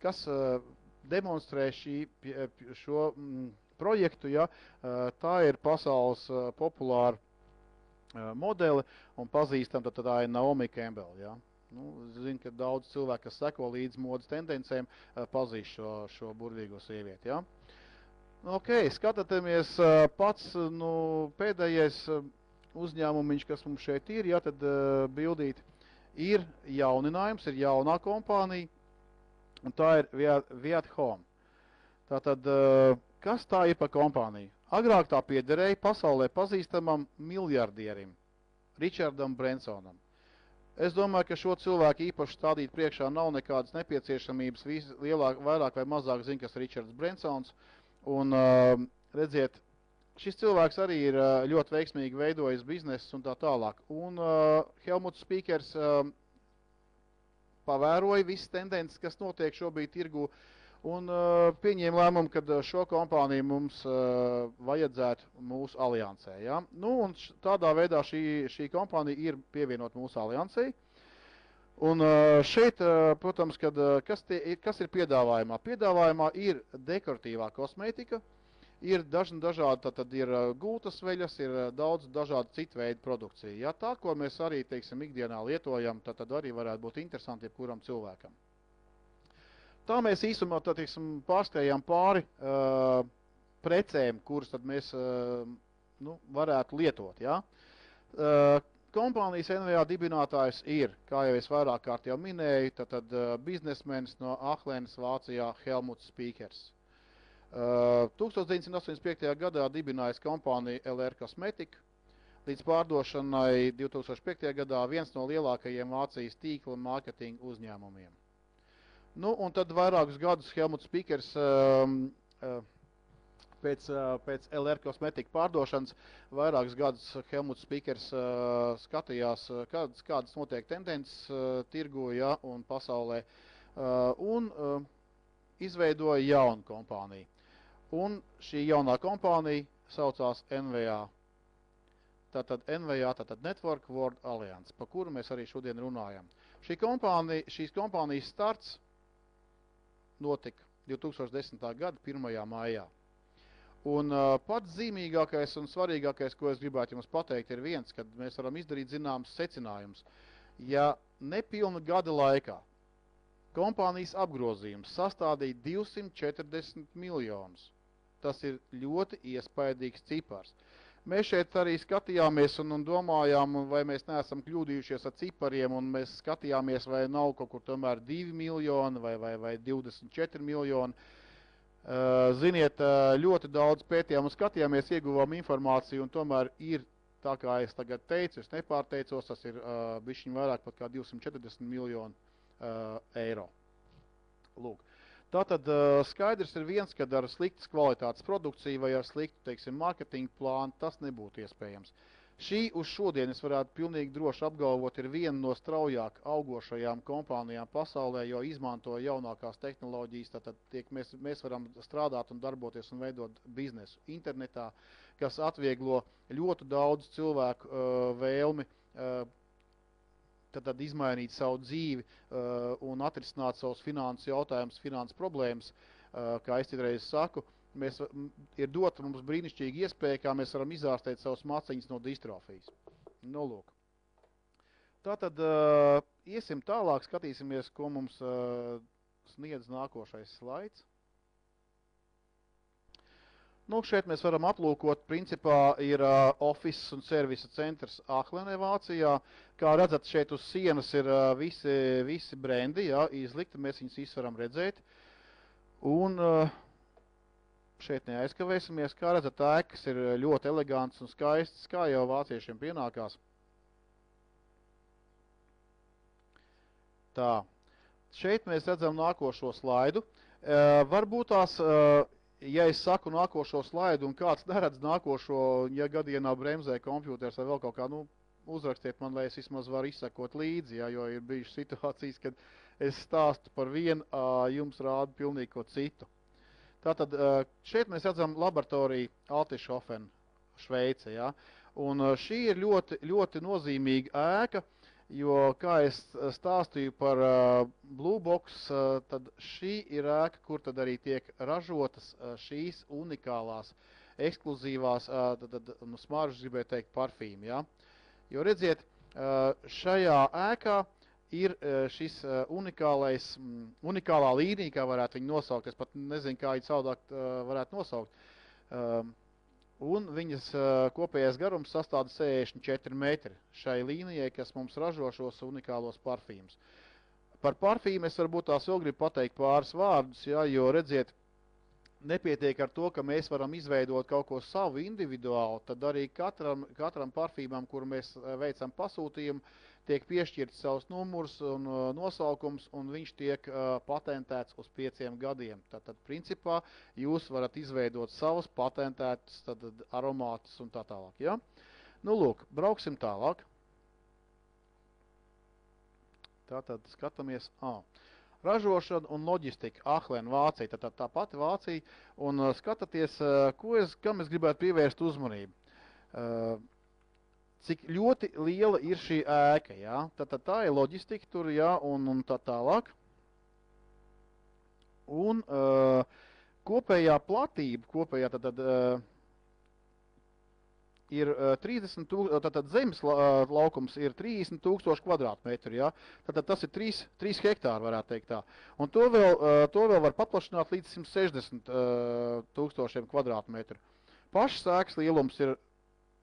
kas demonstrē šo projektu, ja, tā ir pasaules populāra modeli un pazīstam, tad tā ir Naomi Campbell. Ja. Nu, zinu, ka daudz cilvēku, kas seko līdz modas tendencēm, pazīst šo burvīgo sievieti. Ja. Ok, skatāmies pats pēdējais uzņēmumiņš, kas mums šeit ir, ja, tad bildīt, ir jauninājums, ir jaunā kompānija, un tā ir Viet Home. Tātad, kas tā ir par kompāniju? Agrāk tā piederēja pasaulē pazīstamam miljardierim, Richardam Bransonam. Es domāju, ka šo cilvēku īpaši stādīt priekšā nav nekādas nepieciešamības, vairāk vai mazāk zina, kas ir Richards Bransons. Un redziet, šis cilvēks arī ir ļoti veiksmīgi veidojis biznesus un tā tālāk. Un Helmuts Spīkers pavēroja visas tendences, kas notiek šobrīd tirgu, un pieņēma lēmumu, ka šo kompāniju mums vajadzētu mūsu aliansē. Ja? Nu, un tādā veidā šī kompānija ir pievienot mūsu aliansei. Un šeit, protams, kas ir piedāvājumā? Piedāvājumā ir dekoratīvā kosmētika, ir dažādi, tad ir gultas veļas, ir daudz dažādu citu veidu produkciju. Ja? Tā, ko mēs arī, teiksim, ikdienā lietojam, tad arī varētu būt interesanti jebkuram cilvēkam. Tā mēs īsumā, teiksim, pārskājām pāri precēm, kuras tad mēs varētu lietot. Ja? Kompānijas NVA dibinātājs ir, kā jau es vairāk kārt jau minēju, tad biznesmenis no Ahlenes Vācijā Helmuts Spīkers. 1985. gadā dibinājis kompāniju LR Cosmetic, līdz pārdošanai 2005. gadā viens no lielākajiem Vācijas tīkla mārketinga uzņēmumiem. Nu, un tad vairākus gadus Helmuts Spīkers pēc LR Cosmetic pārdošanas vairākus gadus Helmuts Spīkers skatījās, kādas notiek tendences tirgu, ja, un pasaulē, un izveidoja jaunu kompāniju. Un šī jaunā kompānija saucās NVA. Tātad NVA, tātad Network World Alliance, par kuru mēs arī šodien runājam. Šīs kompānijas starts notika 2010. gada 1. maijā. Un pats zīmīgākais un svarīgākais, ko es gribētu jums pateikt, ir viens, kad mēs varam izdarīt zināmus secinājumus. Ja nepilna gada laikā kompānijas apgrozījums sastādīja 240 miljonus, tas ir ļoti iespaidīgs cipars. Mēs šeit arī skatījāmies un domājām, vai mēs neesam kļūdījušies ar cipariem, un mēs skatījāmies, vai nav kaut kur tomēr 2 miljoni vai 24 miljoni. Ziniet, ļoti daudz pētījām un skatījāmies, ieguvām informāciju, un tomēr ir, tā kā es tagad teicu, es nepārteicos, tas ir bišķiņ vairāk pat kā 240 miljoni eiro. Lūk. Tātad skaidrs ir viens, kad ar sliktas kvalitātes produkciju vai ar sliktu, teiksim, marketinga plānu tas nebūtu iespējams. Šī uz šodien, es varētu pilnīgi droši apgalvot, ir viena no straujāk augošajām kompānijām pasaulē, jo izmanto jaunākās tehnoloģijas, tātad mēs varam strādāt un darboties un veidot biznesu internetā, kas atvieglo ļoti daudz cilvēku vēlmi tad izmainīt savu dzīvi un atrisināt savus finansu jautājumus, finansu problēmas, kā es citreiz saku. Ir dota mums brīnišķīga iespēja, kā mēs varam izārstēt savus maciņus no distrofijas. Nu, lūk. Tātad iesim tālāk, skatīsimies, ko mums sniedz nākošais slaids. Nu, šeit mēs varam aplūkot, principā ir office un servisa centrs Ahlenē Vācijā. Kā redzat, šeit uz sienas ir visi brendi, jā, izlikti, mēs viņus visi varam redzēt. Un šeit neaizkavēsimies, kā redzat, ēkas ir ļoti elegants un skaists, kā jau vāciešiem pienākās. Tā, šeit mēs redzam nākošo slaidu. Varbūt tās, ja es saku nākošo slaidu un kāds neredz nākošo, ja gadienā bremzē kompjūters vai vēl kaut kā, uzrakstiet man, lai es vismaz varu izsekot līdzi, ja, jo ir bijušas situācijas, kad es stāstu par vienu, jums rādu pilnīgi ko citu. Tātad šeit mēs redzam laboratoriju Altišhofen, Šveice, ja, un šī ir ļoti, ļoti nozīmīga ēka, jo, kā es stāstīju par Blue Box, tad šī ir ēka, kur tad arī tiek ražotas šīs unikālās, ekskluzīvās, smaržas, gribēju teikt, parfīmi, ja. Jo redziet, šajā ēkā ir šis unikālā līnija, kā varētu viņu nosaukt, es pat nezinu, kā viņu savādāk varētu nosaukt. Un viņas kopējais garums sastāda 64 metri šai līnijai, kas mums ražo šos unikālos parfīmus. Par parfīmu es varbūt tās vēl gribu pateikt pāris vārdus, ja, jo redziet, nepietiek ar to, ka mēs varam izveidot kaut ko savu individuālu, tad arī katram parfīmam, kuru mēs veicam pasūtījumu, tiek piešķirts savs numurs un nosaukums, un viņš tiek patentēts uz 5 gadiem. Tātad, principā, jūs varat izveidot savus patentētus aromātus un tā tālāk. Ja? Nu, lūk, brauksim tālāk. Tātad skatāmies. Ražošana un loģistika, Ahlen, Vācija, tātad tā pati Vācija, un skatāties, kam es gribētu pievērst uzmanību. Cik ļoti liela ir šī ēka, jā? Tātad tā ir loģistika tur, jā, un tā tālāk. Un kopējā platība, tātad ir 30 000, tātad zemes laukums ir 30 000 kvadrātmetru, ja? Tātad tas ir 3 hektāri, varētu teikt tā. Un to vēl var paplašināt līdz 160 000 kvadrātmetru. Pašas ēkas lielums ir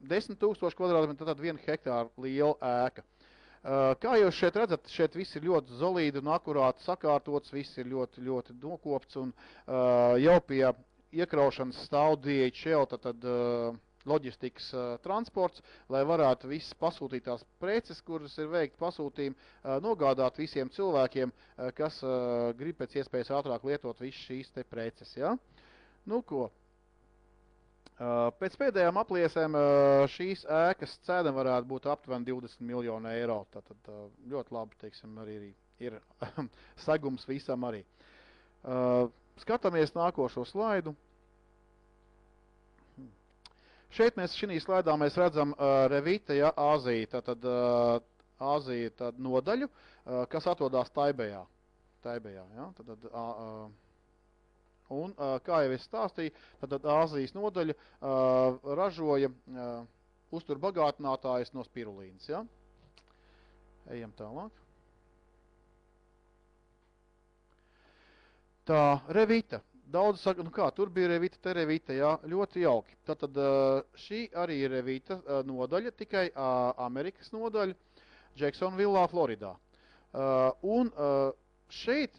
10 000 kvadrātmetru, tātad 1 hektāra liela ēka. Kā jūs šeit redzat, šeit viss ir ļoti solīdi un akurāti sakārtots, viss ir ļoti, ļoti nokopts, un jau pie iekraušanas stāv DHL, tātad loģistikas transports, lai varētu visas pasūtītās preces, kuras ir veikti pasūtījumi, nogādāt visiem cilvēkiem, kas grib pēc iespējas ātrāk lietot visas šīs te preces. Ja? Nu ko, pēc pēdējām apliesēm šīs ēkas cena varētu būt aptuveni 20 miljonu eiro. Tātad ļoti labi, teiksim, arī ir segums visam arī. Skatāmies nākošo slaidu. Šeit šī slaidā mēs redzam Revita, ja, Āzija, tātad Āzija nodaļu, kas atrodas Taibejā. Ja, tātad, un, kā jau es stāstīju, tātad Āzijas nodaļa ražoja uzturbagātinātājus no spirulīnas. Ja. Ejam tālāk. Tā, Revita. Daudz saka, nu kā, tur bija Revita, te Revita, jā, ļoti jauki. Tātad šī arī ir Revita nodaļa, tikai Amerikas nodaļa, Jacksonvillā, Floridā. Un šeit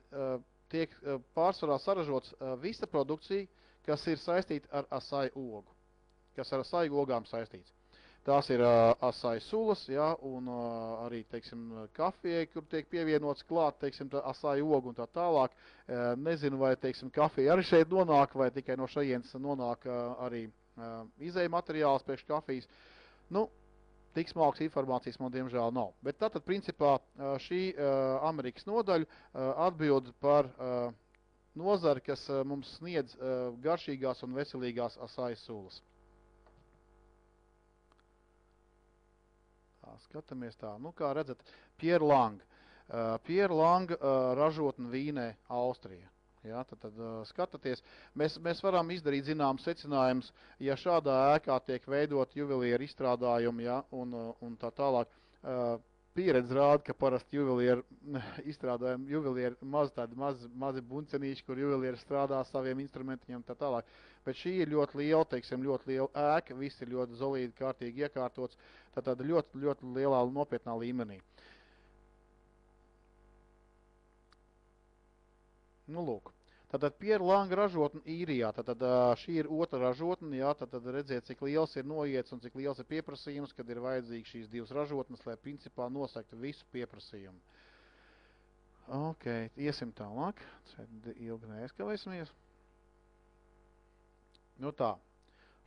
tiek pārsvarā saražots visa produkcija, kas ir saistīta ar asai ogu, kas ar asai ogām saistīts. Tās ir asai sulas, jā, un arī, teiksim, kafijai, kur tiek pievienots klāt, teiksim, asai ogu un tā tālāk. Nezinu, vai, teiksim, kafija arī šeit nonāk, vai tikai no šajienes nonāk arī izēja materiāls priekš kafijas. Nu, tik smalkas informācijas man diemžēl nav. Bet tātad, principā, šī Amerikas nodaļa atbild par nozari, kas mums sniedz garšīgās un veselīgās asai sulas. Skatāmies tā, nu kā redzat, Pierre Lang. Pierre Lang ražotne Vīnē, Austrija. Ja, tad skatāties, mēs varam izdarīt zināmas secinājumus, ja šādā ēkā tiek veidot juvelieru izstrādājumi, ja, un tā tālāk. Pieredze rāda, ka parasti juvelieru izstrādājumi, mazi buncenīši, kur juvelieru strādā saviem instrumentiņiem un tā tālāk. Bet šī ir ļoti liela, teiksim, ļoti liela ēka, viss ir ļoti solīdi, kārtīgi iekārtots, tātad ļoti, ļoti lielā nopietnā līmenī. Nu, lūk. Tātad Pierre Lang ražotne Īrijā, tātad šī ir otra ražotne, jā, tātad redziet, cik liels ir noiets un cik liels ir pieprasījums, kad ir vajadzīgi šīs divas ražotnes, lai principā nosaktu visu pieprasījumu. Ok, iesim tālāk, ilgi neaizkavēsimies. Nu tā,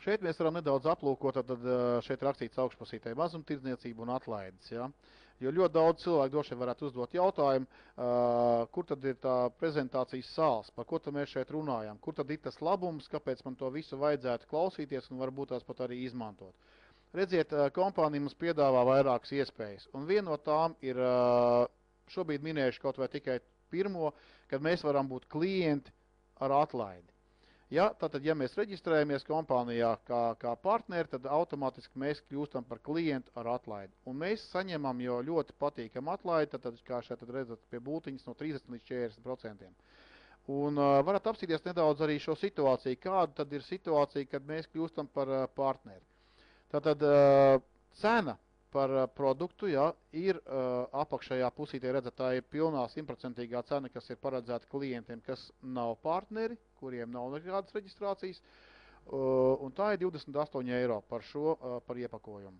šeit mēs varam nedaudz aplūkot, tad šeit rakstīts augšpusītē mazumtirdzniecība un atlaides, ja? Jo ļoti daudz cilvēku droši vien varētu uzdot jautājumu, kur tad ir tā prezentācijas sāls, par ko tad mēs šeit runājam, kur tad ir tas labums, kāpēc man to visu vajadzētu klausīties un varbūt tās pat arī izmantot. Redziet, kompānija mums piedāvā vairākas iespējas, un viena no tām ir, šobrīd minējuši kaut vai tikai pirmo, kad mēs varam būt klienti ar atlaidi. Ja, tātad, ja mēs reģistrējamies kompānijā kā partneri, tad automātiski mēs kļūstam par klientu ar atlaidi. Un mēs saņemam jau ļoti patīkam atlaidi, tad, kā šeit redzat pie būtiņas, no 30 līdz 40%. Un varat apsīties nedaudz arī šo situāciju, kāda tad ir situācija, kad mēs kļūstam par partneri. Tātad cena par produktu, ja, ir apakšējā pusītē, redzat, tā ir pilnā 100% cena, kas ir paredzēta klientiem, kas nav partneri, kuriem nav nekādas reģistrācijas, un tā ir 28 eiro par šo, par iepakojumu.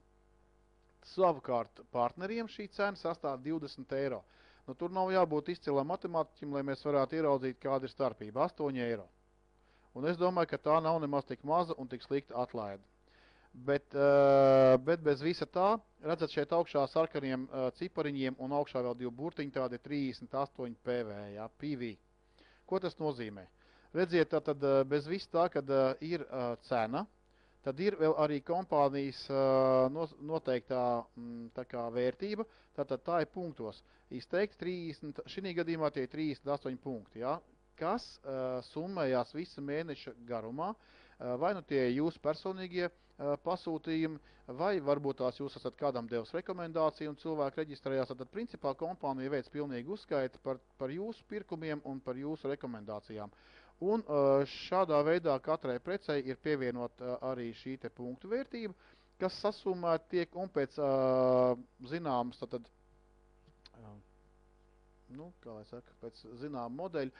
Savukārt partneriem šī cena sastāv 20 eiro. Nu, tur nav jābūt izcilam matemātiķim, lai mēs varētu ieraudzīt, kāda ir starpība. 8 eiro. Un es domāju, ka tā nav nemaz tik maza un tik slikta atlaide. Bet bez visa tā, redzat šeit augšā sarkaniem cipariņiem un augšā vēl 2 burtiņi, tādi 38 PV, jā, PV. Ko tas nozīmē? Redziet, tātad bez visa tā, kad ir cena, tad ir vēl arī kompānijas noteiktā tā kā vērtība, tātad tā ir punktos. Izteikti 30, šī gadījumā tie 38 punkti, jā, kas summējās visa mēneša garumā, vai nu tie jūsu personīgie pasūtījumi, vai varbūt tās jūs esat kādam devis rekomendāciju un cilvēki reģistrējās, tad principā kompānija veic pilnīgi uzskaiti par jūsu pirkumiem un par jūsu rekomendācijām. Un šādā veidā katrai precei ir pievienot arī šī te punktu vērtība, kas sasummēt tiek un pēc zināmas, tātad, nu, kā lai saka, pēc zinām modeļu,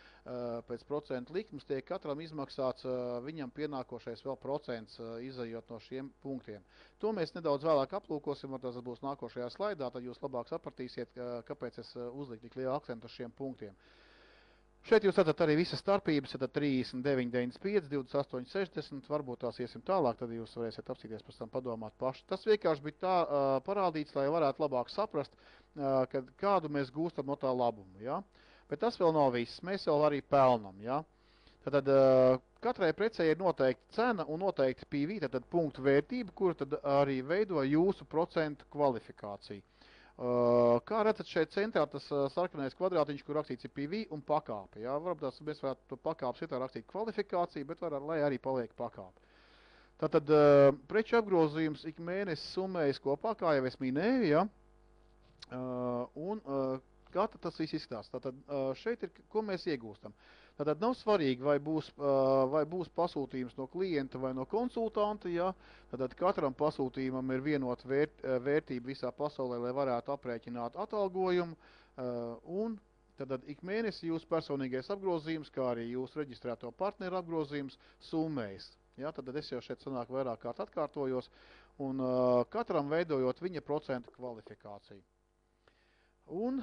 pēc procentu likmes tiek katram izmaksāts viņam pienākošais vēl procents izējot no šiem punktiem. To mēs nedaudz vēlāk aplūkosim, un tas būs nākošajā slaidā, tad jūs labāk sapratīsiet, kāpēc es uzliku tik lielu akcentu uz šiem punktiem. Šeit jūs redzat arī visas starpības, tad 39,95, 28,60, varbūt tās iesim tālāk, tad jūs varēsiet apsīties pēc tam padomāt paši. Tas vienkārši bija tā parādīts, lai varētu labāk saprast, kādu mēs gūstam no tā labumu. Ja? Bet tas vēl nav viss, mēs vēl arī pelnam. Ja? Tad katrai precei ir noteikta cena un noteikti PV, tad punktu vērtība, kur tad arī veido jūsu procentu kvalifikāciju. Kā redzat šeit centrā tas sarkanais kvadrātiņš, kur rakstīts ir PV un pakāpe. Ja? Varbūt mēs varētu to pakāpes vietā rakstīt kvalifikāciju, bet lai arī paliek pakāpe. Tātad preču apgrozījums ik mēnesi summējas kopā, kā jau es minēju, ja? Un kā tad tas viss izskatās? Tātad šeit ir, ko mēs iegūstam. Tātad nav svarīgi, vai būs pasūtījums no klienta vai no konsultanta, ja? Tātad katram pasūtījumam ir vienota vērtība visā pasaulē, lai varētu aprēķināt atalgojumu, un tātad ik mēnesi jūsu personīgais apgrozījums, kā arī jūsu reģistrēto partneru apgrozījums summējas. Ja? Tātad es jau šeit sanāk vairāk kārt atkārtojos, un katram veidojot viņa procentu kvalifikāciju. Un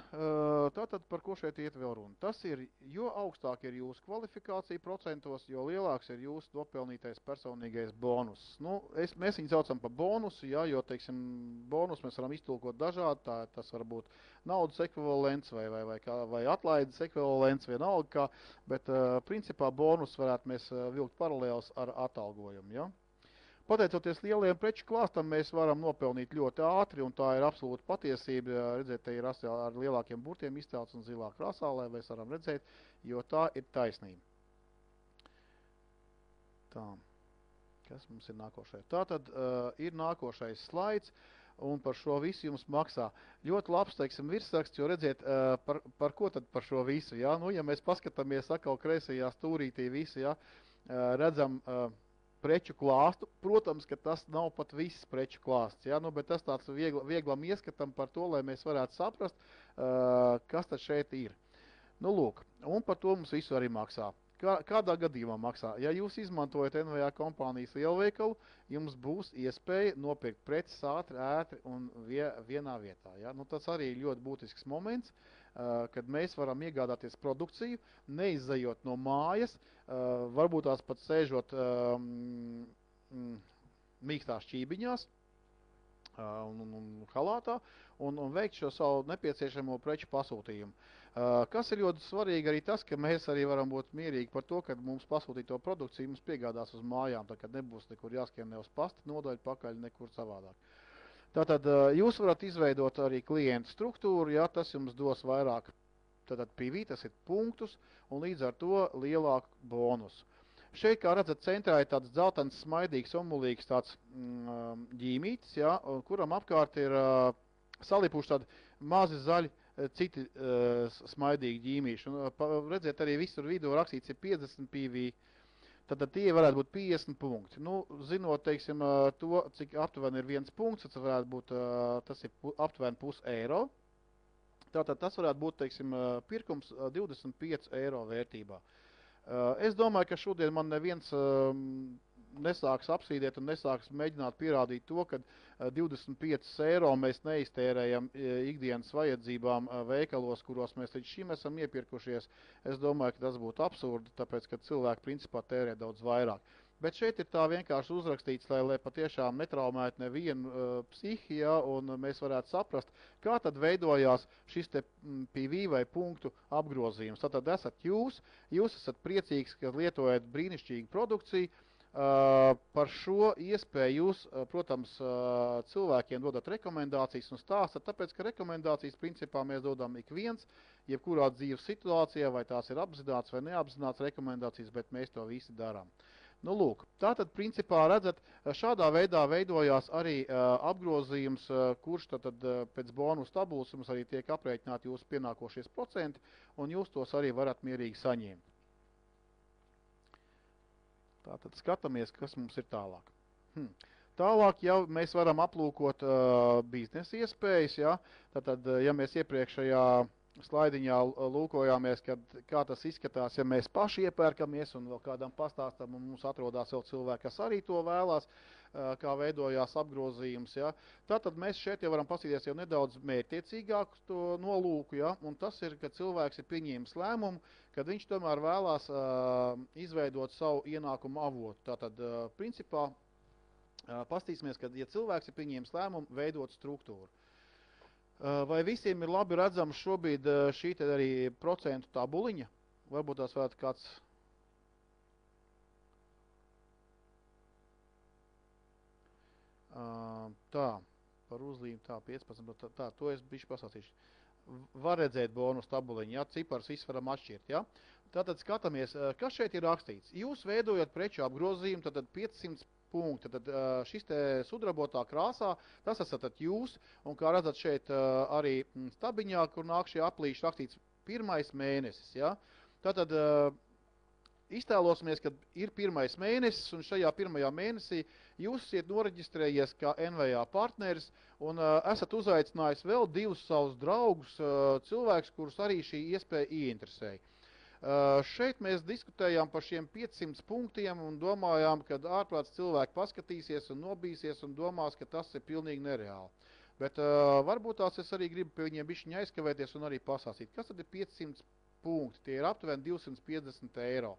tātad par ko šeit iet vēl runa? Tas ir, jo augstāk ir jūsu kvalifikācija procentos, jo lielāks ir jūsu nopelnītais personīgais bonus. Nu, mēs viņu saucam par bonusu, ja, jo, teiksim, bonus mēs varam iztulkot dažādi, tas var būt naudas ekvivalents vai atlaides ekvivalents vienalga kā, bet principā bonus varētu mēs vilkt paralēlus ar atalgojumu, ja. Pateicoties lielajiem preču klāstam, mēs varam nopelnīt ļoti ātri, un tā ir absolūta patiesība. Redziet, te ir ar lielākiem burtiem izcelts un zilā krāsā, lai mēs varam redzēt, jo tā ir taisnība. Tā, kas mums ir nākošais? Tātad ir nākošais slaids, un par šo visu jums maksā. Ļoti labs, teiksim, virsraksts, jo redziet, par ko tad par šo visu? Ja? Nu, ja mēs paskatāmies atkal kreisajā stūrītī visu, ja? Redzam preču klāstu. Protams, ka tas nav pat viss preču klāsts, ja? Nu, bet tas tāds vieglam ieskatam par to, lai mēs varētu saprast, kas tad šeit ir. Nu, lūk, un par to mums visu arī maksā. Kādā gadījumā maksā? Ja jūs izmantojat NVA kompānijas lielveikalu, jums būs iespēja nopirkt preces ātri un vienā vietā. Ja? Nu, tas arī ir ļoti būtisks moments, kad mēs varam iegādāties produkciju, neizejot no mājas, varbūt tās pat sēžot mīkstās šķībiņās un halātā un veikt šo savu nepieciešamo preču pasūtījumu. Kas ir ļoti svarīgi arī tas, ka mēs arī varam būt mierīgi par to, ka mums pasūtīto produkciju mums piegādās uz mājām, tā kad nebūs nekur jāskrien ne uz pasta nodaļu pakaļ, nekur savādāk. Tātad jūs varat izveidot arī klientu struktūru, ja tas jums dos vairāk, tātad PV, tas ir punktus, un līdz ar to lielāku bonusu. Šeit, kā redzat, centrā ir tāds dzeltens, smaidīgs, omulīgs tāds ģīmītis, ja, kuram apkārt ir salipuši tādi mazi zaļi, citi smaidīgi ģīmīši. Un, redziet, arī visur vidū rakstīts ir 50 PV. Tad tie varētu būt 50 punkti. Nu, zinot, teiksim, to, cik aptuveni ir 1 punkts, tas varētu būt, tas ir aptuveni €1. Tātad tas varētu būt, teiksim, pirkums 25 € vērtībā. Es domāju, ka šodien man neviens nesāks apsīdēt un nesāks mēģināt pierādīt to, ka 25 eiro mēs neiztērējam ikdienas vajadzībām veikalos, kuros mēs līdz šim esam iepirkušies. Es domāju, ka tas būtu absurdi, tāpēc, ka cilvēki principā tērē daudz vairāk. Bet šeit ir tā vienkārši uzrakstīts, lai patiešām netraumētu nevienu psihi, ja, un mēs varētu saprast, kā tad veidojās šis te PV vai punktu apgrozījums. Tātad esat jūs esat priecīgs, ka lietojat brīnišķīgu produkciju. Par šo iespēju jūs, protams, cilvēkiem dodat rekomendācijas un stāstat, tāpēc, ka rekomendācijas principā mēs dodam ik viens, jebkurā dzīves situācijā, vai tās ir apzināts vai neapzināts rekomendācijas, bet mēs to visi darām. Nu, lūk, tātad, principā, redzat, šādā veidā veidojās arī apgrozījums, kurš tad pēc bonus tabulas jums arī tiek aprēķināti jūsu pienākošies procenti, un jūs tos arī varat mierīgi saņemt. Tātad skatāmies, kas mums ir tālāk. Tālāk jau mēs varam aplūkot biznesa iespējas, ja? Tātad, ja mēs iepriekšējā slaidiņā lūkojāmies, kā tas izskatās, ja mēs paši iepērkamies un vēl kādam pastāstam, un mums atrodās vēl cilvēki, kas arī to vēlās, kā veidojās apgrozījums. Ja. Tātad mēs šeit jau varam paskatīties jau nedaudz mērķtiecīgāk to nolūku, ja, un tas ir, ka cilvēks ir pieņēmis lēmumu, kad viņš tomēr vēlās izveidot savu ienākumu avotu. Tātad, principā, paskatīsimies, ka, ja cilvēks ir pieņēmis lēmumu, veidot struktūru. Vai visiem ir labi redzams šobrīd šī arī procentu tabuliņa? Varbūt tās varētu kāds... Tā, par uzlīmu, tā, 15, tā, to es bišķi pasāstīšu. Var redzēt bonus tabuliņu, ja, cipars viss varam atšķirt, ja. Tātad skatāmies, kas šeit ir rakstīts. Jūs veidojat preču apgrozījumu, tātad 500 punkti. Tad šis te sudrabotā krāsā, tas esat jūs, un kā redzat šeit arī stabiņā, kur nāk šie aplīši rakstīts 1. mēnesis. Ja? Tātad iztēlosimies, ka ir 1. mēnesis, un šajā 1. mēnesī jūs esat noreģistrējies kā NVA partneris, un esat uzaicinājis vēl 2 savus draugus, cilvēkus, kurus arī šī iespēja ieinteresēja. Šeit mēs diskutējām par šiem 500 punktiem un domājām, ka ārprāts cilvēki paskatīsies un nobīsies un domās, ka tas ir pilnīgi nereāli. Bet varbūt tās es arī gribu pie viņiem bišķiņ aizkavēties un arī pasāstīt. Kas tad ir 500 punkti? Tie ir aptuveni 250 eiro.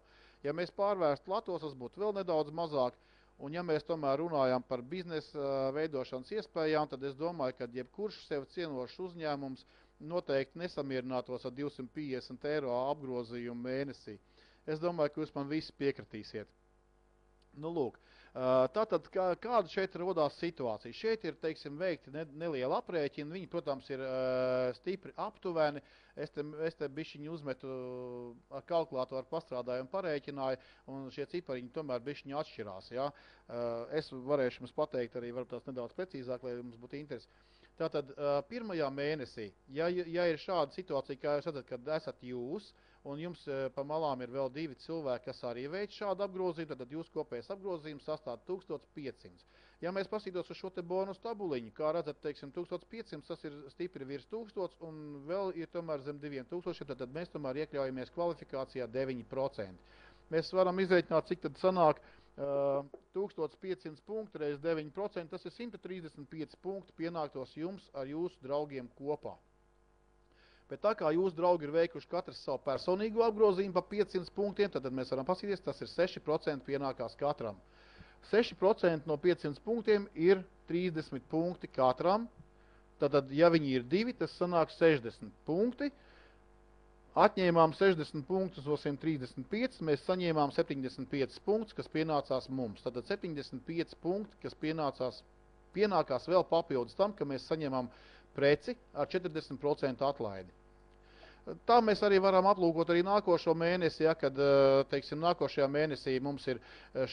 Ja mēs pārvērstu latos, tas būtu vēl nedaudz mazāk. Un ja mēs tomēr runājam par biznesa veidošanas iespējām, tad es domāju, ka jebkurš sev cienošs uzņēmums noteikti nesamierinātos ar 250 eiro apgrozījumu mēnesī. Es domāju, ka jūs man visi piekritīsiet. Nu, lūk, tātad, kāda šeit rodās situācija? Šeit ir, teiksim, veikti neliela aprēķina, viņi, protams, ir stipri aptuveni. Es te bišķiņu uzmetu ar kalkulātoru pastrādāju un parēķināju, un šie cipariņi tomēr bišķiņu atšķirās. Ja? Es varēšu jums pateikt arī varbūt tās nedaudz precīzāk, lai jums būtu interesi. Tātad, 1. mēnesī, ja ir šāda situācija, kā jūs redzat, kad esat jūs, un jums pa malām ir vēl 2 cilvēki, kas arī veic šādu apgrozījumu, tad jūs kopējais apgrozījums sastāv 1500. Ja mēs pasītos uz šo te bonus tabuliņu, kā redzat, teiksim, 1500, tas ir stipri virs 1000, un vēl ir tomēr zem 2000, tad mēs tomēr iekļaujamies kvalifikācijā 9%. Mēs varam izreikināt, cik tad sanāk 1500 punkti reiz 9%, tas ir 135 punkti pienāktos jums ar jūsu draugiem kopā. Bet tā kā jūsu draugi ir veikuši katrs savu personīgo apgrozījumu pa 500 punktiem, tad mēs varam pasīties, tas ir 6% pienākās katram. 6% no 500 punktiem ir 30 punkti katram, tad, ja viņi ir 2, tas sanāk 60 punkti. Atņēmām 60 punktus no 135, mēs saņēmām 75 punktus, kas pienācās mums. Tātad 75 punkti, kas pienākās vēl papildus tam, ka mēs saņemam preci ar 40% atlaidi. Tā mēs arī varam aplūkot arī nākošo mēnesi, ja, kad, teiksim, nākošajā mēnesī mums ir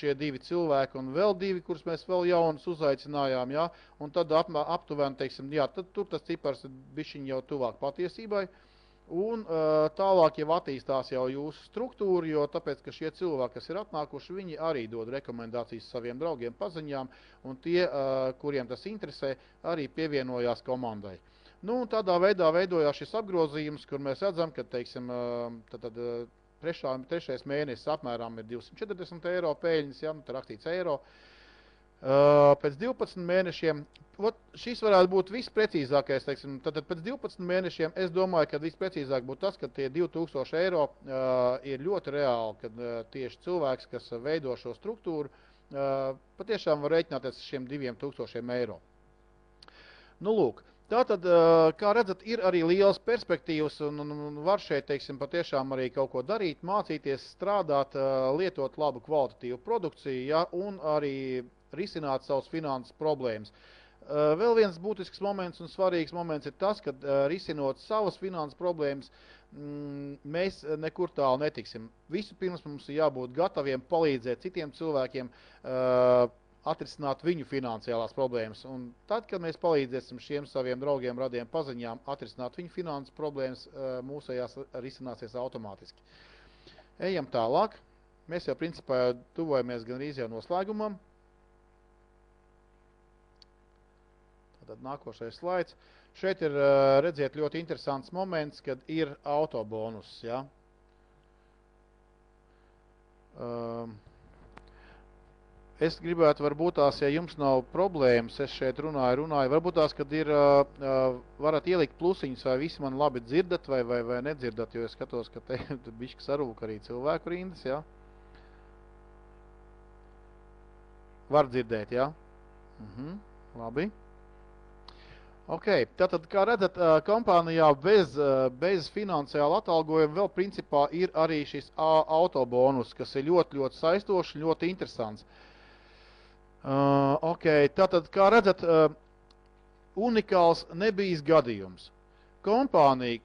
šie 2 cilvēki un vēl 2, kurus mēs vēl jaunus uzaicinājām, ja, un tad aptuveni, teiksim, jā, tad tur tas cipars ir bišķiņ jau tuvāk patiesībai. Un tālāk jau attīstās jau jūsu struktūra, jo tāpēc, ka šie cilvēki, kas ir atnākuši, viņi arī dod rekomendācijas saviem draugiem paziņām, un tie, kuriem tas interesē, arī pievienojās komandai. Nu, un tādā veidā veidojās šis apgrozījums, kur mēs redzam, ka, teiksim, tad trešais mēnesis apmēram ir 240 eiro peļņas, ja, nu, te rakstīts eiro. Pēc 12 mēnešiem, šis varētu būt visprecīzākais, teiksim, tad pēc 12 mēnešiem es domāju, ka visprecīzāk būtu tas, ka tie 2000 eiro ir ļoti reāli, kad tieši cilvēks, kas veido šo struktūru, patiešām var rēķināties ar šiem 2000 eiro. Nu, lūk, tātad, kā redzat, ir arī lielas perspektīvas un var šeit, teiksim, patiešām arī kaut ko darīt, mācīties, strādāt, lietot labu kvalitatīvu produkciju, ja, un arī risināt savus finanses problēmas. Vēl viens būtisks moments un svarīgs moments ir tas, ka risinot savas finanses problēmas, mēs nekur tālu netiksim. Vispirms mums ir jābūt gataviem palīdzēt citiem cilvēkiem atrisināt viņu finansiālās problēmas. Un tad, kad mēs palīdzēsim šiem saviem draugiem, radiem, paziņām atrisināt viņu finanses problēmas, mūsējās risināsies automātiski. Ejam tālāk. Mēs jau principā tuvojamies gandrīz jau noslēgumam. Tad nākošais slaids. Šeit ir, redziet, ļoti interesants moments, kad ir autobonus. Ja? Es gribētu, varbūt tās, ja jums nav problēmas, es šeit runāju, varbūt tās, kad ir, varat ielikt plusiņus, vai visi man labi dzirdat, vai nedzirdat, jo es skatos, ka te bišķi sarūk arī cilvēku rindas, ja? Var dzirdēt, ja? Labi. Ok, tātad, kā redzat, kompānijā bez finansiāla atalgojuma vēl principā ir arī šis autobonus, kas ir ļoti, ļoti saistošs, ļoti interesants. Ok, tātad, kā redzat, unikāls nebijis gadījums. Kompānija,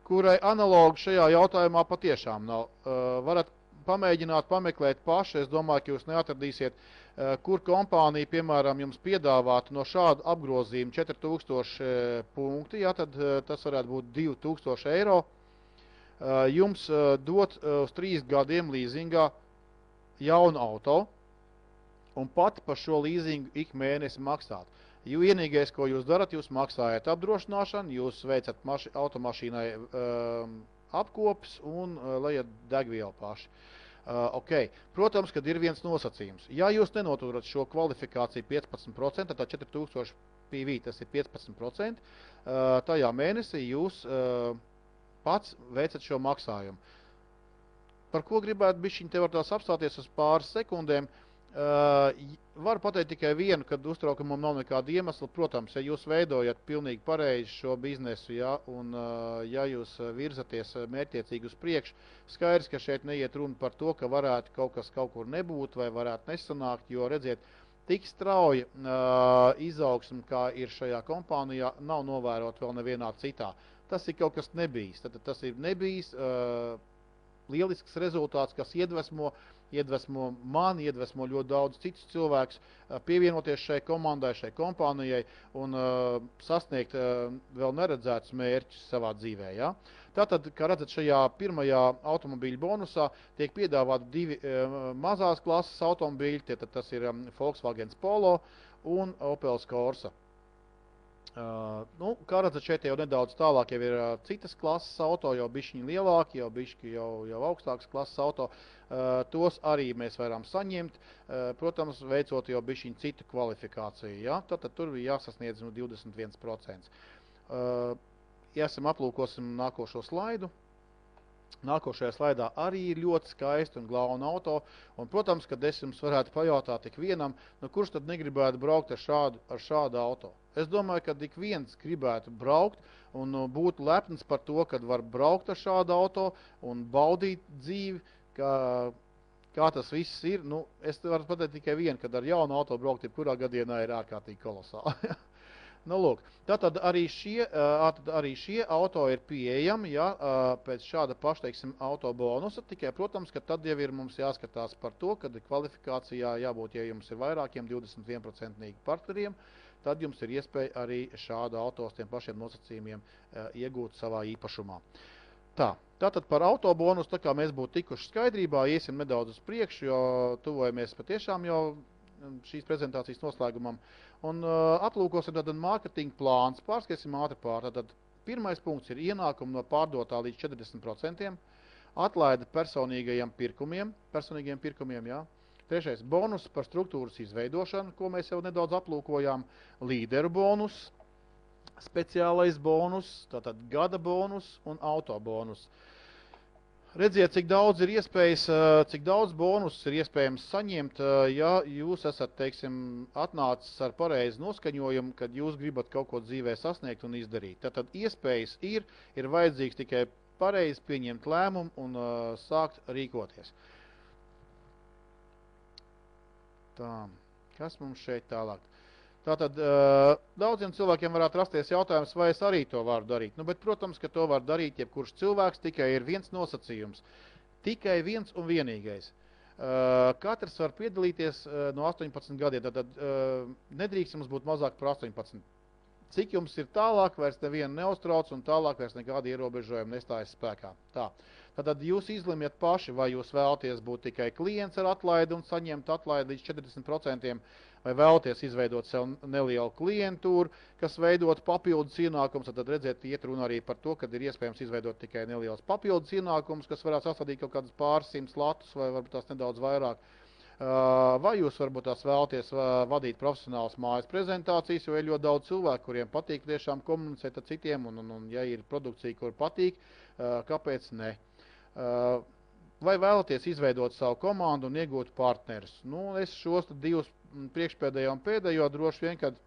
kurai analogi šajā jautājumā patiešām nav, varat pamēģināt pameklēt paši, es domāju, ka jūs neatradīsiet, kur kompānija, piemēram, jums piedāvātu no šāda apgrozījuma 4000 punkti, ja, tad tas varētu būt 2000 eiro, jums dot uz 3 gadiem līzingā jaunu auto, un pat par šo līzingu ik mēnesi maksāt. Jo vienīgais, ko jūs darat, jūs maksājat apdrošināšanu, jūs veicat automašīnai apkopes un lejat degvielu paši. Ok, protams, kad ir viens nosacījums. Ja jūs nenoturat šo kvalifikāciju 15%, tad 4000 PV tas ir 15%, tajā mēnesī jūs pats veicat šo maksājumu. Par ko gribētu bišķiņ te var tās apstāties uz pāris sekundēm, varu pateikt tikai vienu, kad uztraukumam nav nekāda iemesla. Protams, ja jūs veidojat pilnīgi pareizi šo biznesu, ja, un ja jūs virzaties mērķtiecīgi uz priekšu, skaidrs, ka šeit neiet runa par to, ka varētu kaut kas kaut kur nebūt vai varētu nesanākt, jo, redziet, tik strauja izaugsme, kā ir šajā kompānijā, nav novērot vēl nevienā citā. Tas ir kaut kas nebijis. Tad tas ir nebijis lielisks rezultāts, kas iedvesmo mani, iedvesmo ļoti daudz citus cilvēkus pievienoties šai komandai, šai kompānijai un sasniegt vēl neredzētus mērķus savā dzīvē. Ja? Tātad, kā redzat, šajā pirmajā automobīļu bonusā tiek piedāvāti 2 mazās klases automobīļi, tad tas ir Volkswagen Polo un Opel Corsa. Nu, kā redzat, šeit jau nedaudz tālāk jau ir citas klases auto, jau bišķiņi lielāki, jau augstākas klases auto. Tos arī mēs varam saņemt, protams, veicot jau bišķiņi citu kvalifikāciju. Ja? Tātad tur bija jāsasniedz 21%. Ja esam aplūkosim nākošo slaidu. Nākošajā slaidā arī ir ļoti skaisti un glauna auto. Un, protams, kad es jums varētu pajautāt tik vienam, nu kurš tad negribētu braukt ar šādu auto? Es domāju, ka ik viens gribētu braukt un būt lepns par to, kad var braukt ar šādu auto un baudīt dzīvi, kā tas viss ir. Nu, es varu pateikt tikai vienu, kad ar jaunu auto braukt jebkurā gadienā ir ārkārtīgi kolosāli. Nu, lūk, tātad arī šie auto ir pieejami, ja, pēc šāda paša, teiksim, auto bonusa, tikai, protams, ka tad jau ir mums jāskatās par to, kad kvalifikācijā jābūt, ja jums ir vairākiem 21% partneriem, tad jums ir iespēja arī šādu auto tiem pašiem nosacījumiem iegūt savā īpašumā. Tātad par auto bonusu, tā kā mēs būtu tikuši skaidrībā, iesim nedaudz uz priekšu, jo tuvojamies patiešām jau šīs prezentācijas noslēgumam. Un aplūkosim tad marketinga plāns, pārskatīsim ātri pār. Tad pirmais punkts ir ienākumi no pārdotā līdz 40%. Atlaide personīgajiem pirkumiem, jā. Trešais, bonus par struktūras izveidošanu, ko mēs jau nedaudz aplūkojām. Līderu bonus, speciālais bonus, tātad gada bonus un auto bonus. Redziet, cik daudz ir iespējas, cik daudz bonus ir iespējams saņemt, ja jūs esat, teiksim, atnācis ar pareizu noskaņojumu, kad jūs gribat kaut ko dzīvē sasniegt un izdarīt. Tātad iespējas ir vajadzīgs tikai pareizi pieņemt lēmumu un sākt rīkoties. Tā, kas mums šeit tālāk? Tātad daudziem cilvēkiem varētu rasties jautājums, vai es arī to varu darīt. Nu, bet, protams, ka to var darīt jebkurš cilvēks, tikai ir viens nosacījums. Tikai viens un vienīgais. Katrs var piedalīties no 18 gadiem, tātad nedrīkst jums būt mazāk par 18. Cik jums ir tālāk, vairs nevienu neuztrauc un tālāk vairs nekādi ierobežojumi nestājas spēkā. Tā. Tātad jūs izlemiet paši, vai jūs vēlaties būt tikai klients ar atlaidi un saņemt atlaidi līdz 40%, vai vēlaties izveidot sev nelielu klientūru, kas veidot papildus ienākums. Tad redzēt, iet runa arī par to, kad ir iespējams izveidot tikai neliels papildus ienākums, kas varētu sastādīt kaut kādus pāris simtus latus vai varbūt tās nedaudz vairāk. Vai jūs varbūt tās vēlaties vadīt profesionālas mājas prezentācijas, jo ir ļoti daudz cilvēku, kuriem patīk tiešām komunicēt ar citiem, un ja ir produkcija, kur patīk, kāpēc ne? Vai vēlaties izveidot savu komandu un iegūt partnerus? Nu, es šos divus priekšpēdējo un pēdējo droši vien, kad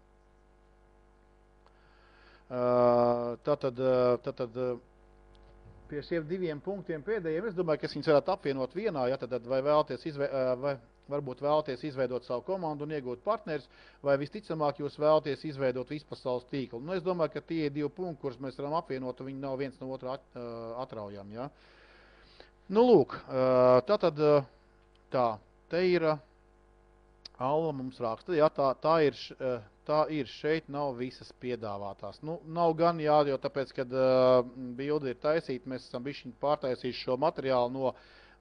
tātad pie šiem diviem punktiem pēdējiem, es domāju, ka es viņus varētu apvienot vienā, ja, tad vai varbūt vēlaties izveidot savu komandu un iegūt partnerus, vai visticamāk jūs vēlaties izveidot vispasaules tīklu. Nu, es domāju, ka tie ir divi punkti, kurus mēs varam apvienot, un viņi nav viens no otra atraujami, ja. Nu, lūk, tātad tā, te ir Alva mums raksta, jā, tā ir, šeit nav visas piedāvātās. Nu, nav gan, jā, jo tāpēc, kad bildi ir taisīta, mēs esam bišķiņ pārtaisījuši šo materiālu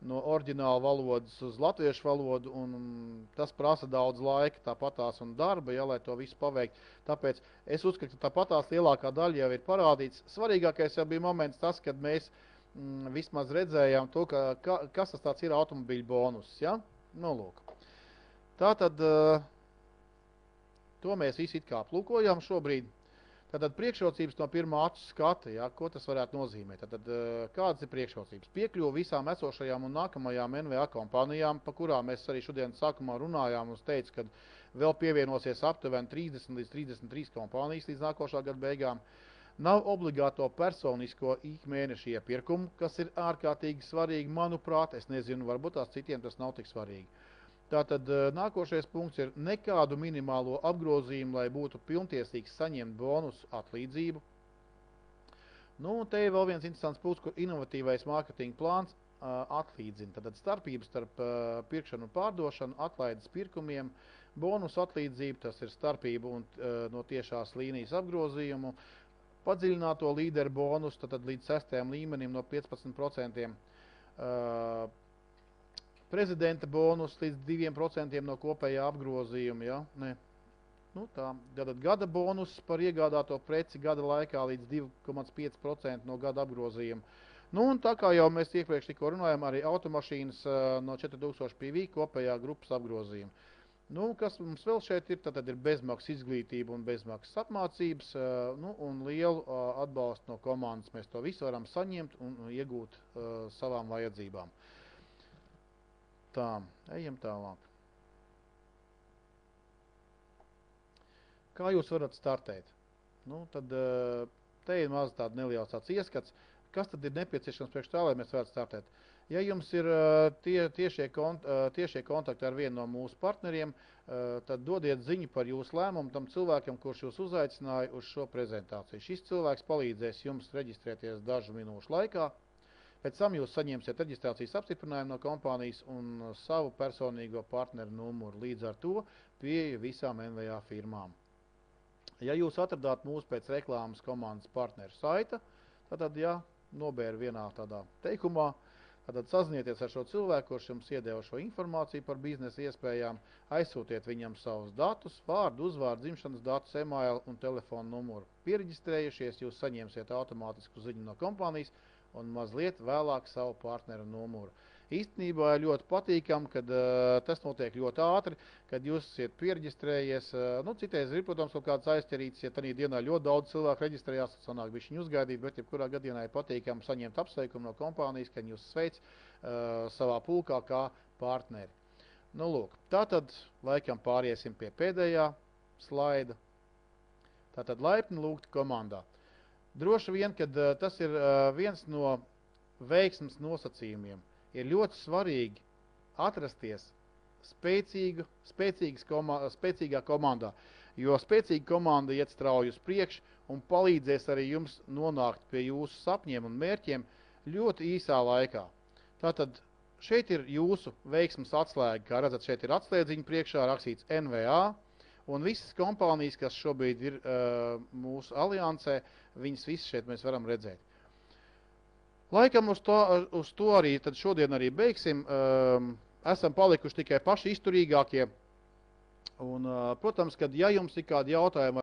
no oriģināla valodas uz latviešu valodu, un tas prasa daudz laika, tāpatās un darba, ja, lai to visu paveikt. Tāpēc es uzskatu, ka tāpatās lielākā daļa jau ir parādīts. Svarīgākais jau bija moments tas, kad mēs vismaz redzējām to, kas tas tāds ir automobīļu bonus, ja? Nu, lūk. Tātad, to mēs visi it kā aplūkojam šobrīd. Tātad priekšrocības no pirmā acu skata, ja, ko tas varētu nozīmēt. Tātad, kādas ir priekšrocības? Piekļuva visām esošajām un nākamajām NVA kompanijām, pa kurām mēs arī šodien sākumā runājām, un teicu, ka vēl pievienosies aptuveni 30 līdz 33 kompānijas līdz nākošā gada beigām. Nav obligāto personisko ikmēneša iepirkumu, kas ir ārkārtīgi svarīgi, manuprāt. Es nezinu, varbūt tās citiem tas nav tik svarīgi. Tātad nākošais punkts ir nekādu minimālo apgrozījumu, lai būtu pilntiesīgs saņemt bonusu atlīdzību. Nu, te ir vēl viens interesants punkts, kur inovatīvais mārketinga plāns atlīdzina. Tātad starpības starp pirkšanu un pārdošanu, atlaides pirkumiem, bonusu atlīdzību, tas ir starpība un no tiešās līnijas apgrozījumu, padziļināto līderu bonusu, tātad līdz 6. līmenim no 15%, prezidenta bonus līdz 2% no kopējā apgrozījuma, ja? Ne. Nu, tā. Tātad gada bonus par iegādāto preci gada laikā līdz 2,5% no gada apgrozījuma. Nu, un tā kā jau mēs iepriekš tikko runājam, arī automašīnas no 4000 PV kopējā grupas apgrozījuma. Nu, kas mums vēl šeit ir, tad ir bezmaksas izglītība un bezmaksas apmācības, nu, un lielu atbalstu no komandas. Mēs to visu varam saņemt un iegūt savām vajadzībām. Tā, ejam tālāk. Kā jūs varat startēt? Nu, tad te ir maz tāda neliels tāds ieskats. Kas tad ir nepieciešams priekš tā, lai mēs varētu startēt? Ja jums ir tiešie kontakti ar vienu no mūsu partneriem, tad dodiet ziņu par jūsu lēmumu tam cilvēkam, kurš jūs uzaicināja uz šo prezentāciju. Šis cilvēks palīdzēs jums reģistrēties dažu minūšu laikā. Pēc tam jūs saņemsiet reģistrācijas apstiprinājumu no kompānijas un savu personīgo partneru numuru. Līdz ar to pieeja visām NVA firmām. Ja jūs atradāt mūs pēc reklāmas komandas partneru saita, tad, ja nobēr vienā tādā teikumā, tad sazinieties ar šo cilvēku, kurš jums iedeva šo informāciju par biznesa iespējām, aizsūtiet viņam savus datus, vārdu, uzvārdu, dzimšanas datus, e-mail un telefonu numuru. Piereģistrējušies, jūs saņemsiet automātisku ziņu no kompānijas, un mazliet vēlāk savu partneru numuru. Īstenībā ir ļoti patīkami, kad tas notiek ļoti ātri, kad jūs esat piereģistrējies. Citreiz ir, protams, kaut kāds aizķerīts, ja tādā dienā ļoti daudz cilvēku reģistrējās, tad sanāk bišķiņu uzgaidīt, bet jebkurā gadījumā ir patīkami saņemt apsveikumu no kompānijas, ka jūs sveic savā pulkā kā partneri. Lūk, tātad laikam pāriesim pie pēdējā slaida. Tātad laipni lūgti komandā. Droši vien, kad tas ir viens no veiksmes nosacījumiem. Ir ļoti svarīgi atrasties spēcīgā komandā, jo spēcīga komanda iet strauji uz priekšu un palīdzēs arī jums nonākt pie jūsu sapņiem un mērķiem ļoti īsā laikā. Tātad šeit ir jūsu veiksmes atslēga, kā redzat, šeit ir atslēdziņa priekšā rakstīts NVA, un visas kompānijas, kas šobrīd ir mūsu aliansē, viņas visas šeit mēs varam redzēt. Laikam uz to arī tad šodien arī beigsim. Esam palikuši tikai paši izturīgākie. Un, protams, kad ja jums ir kādi jautājumi,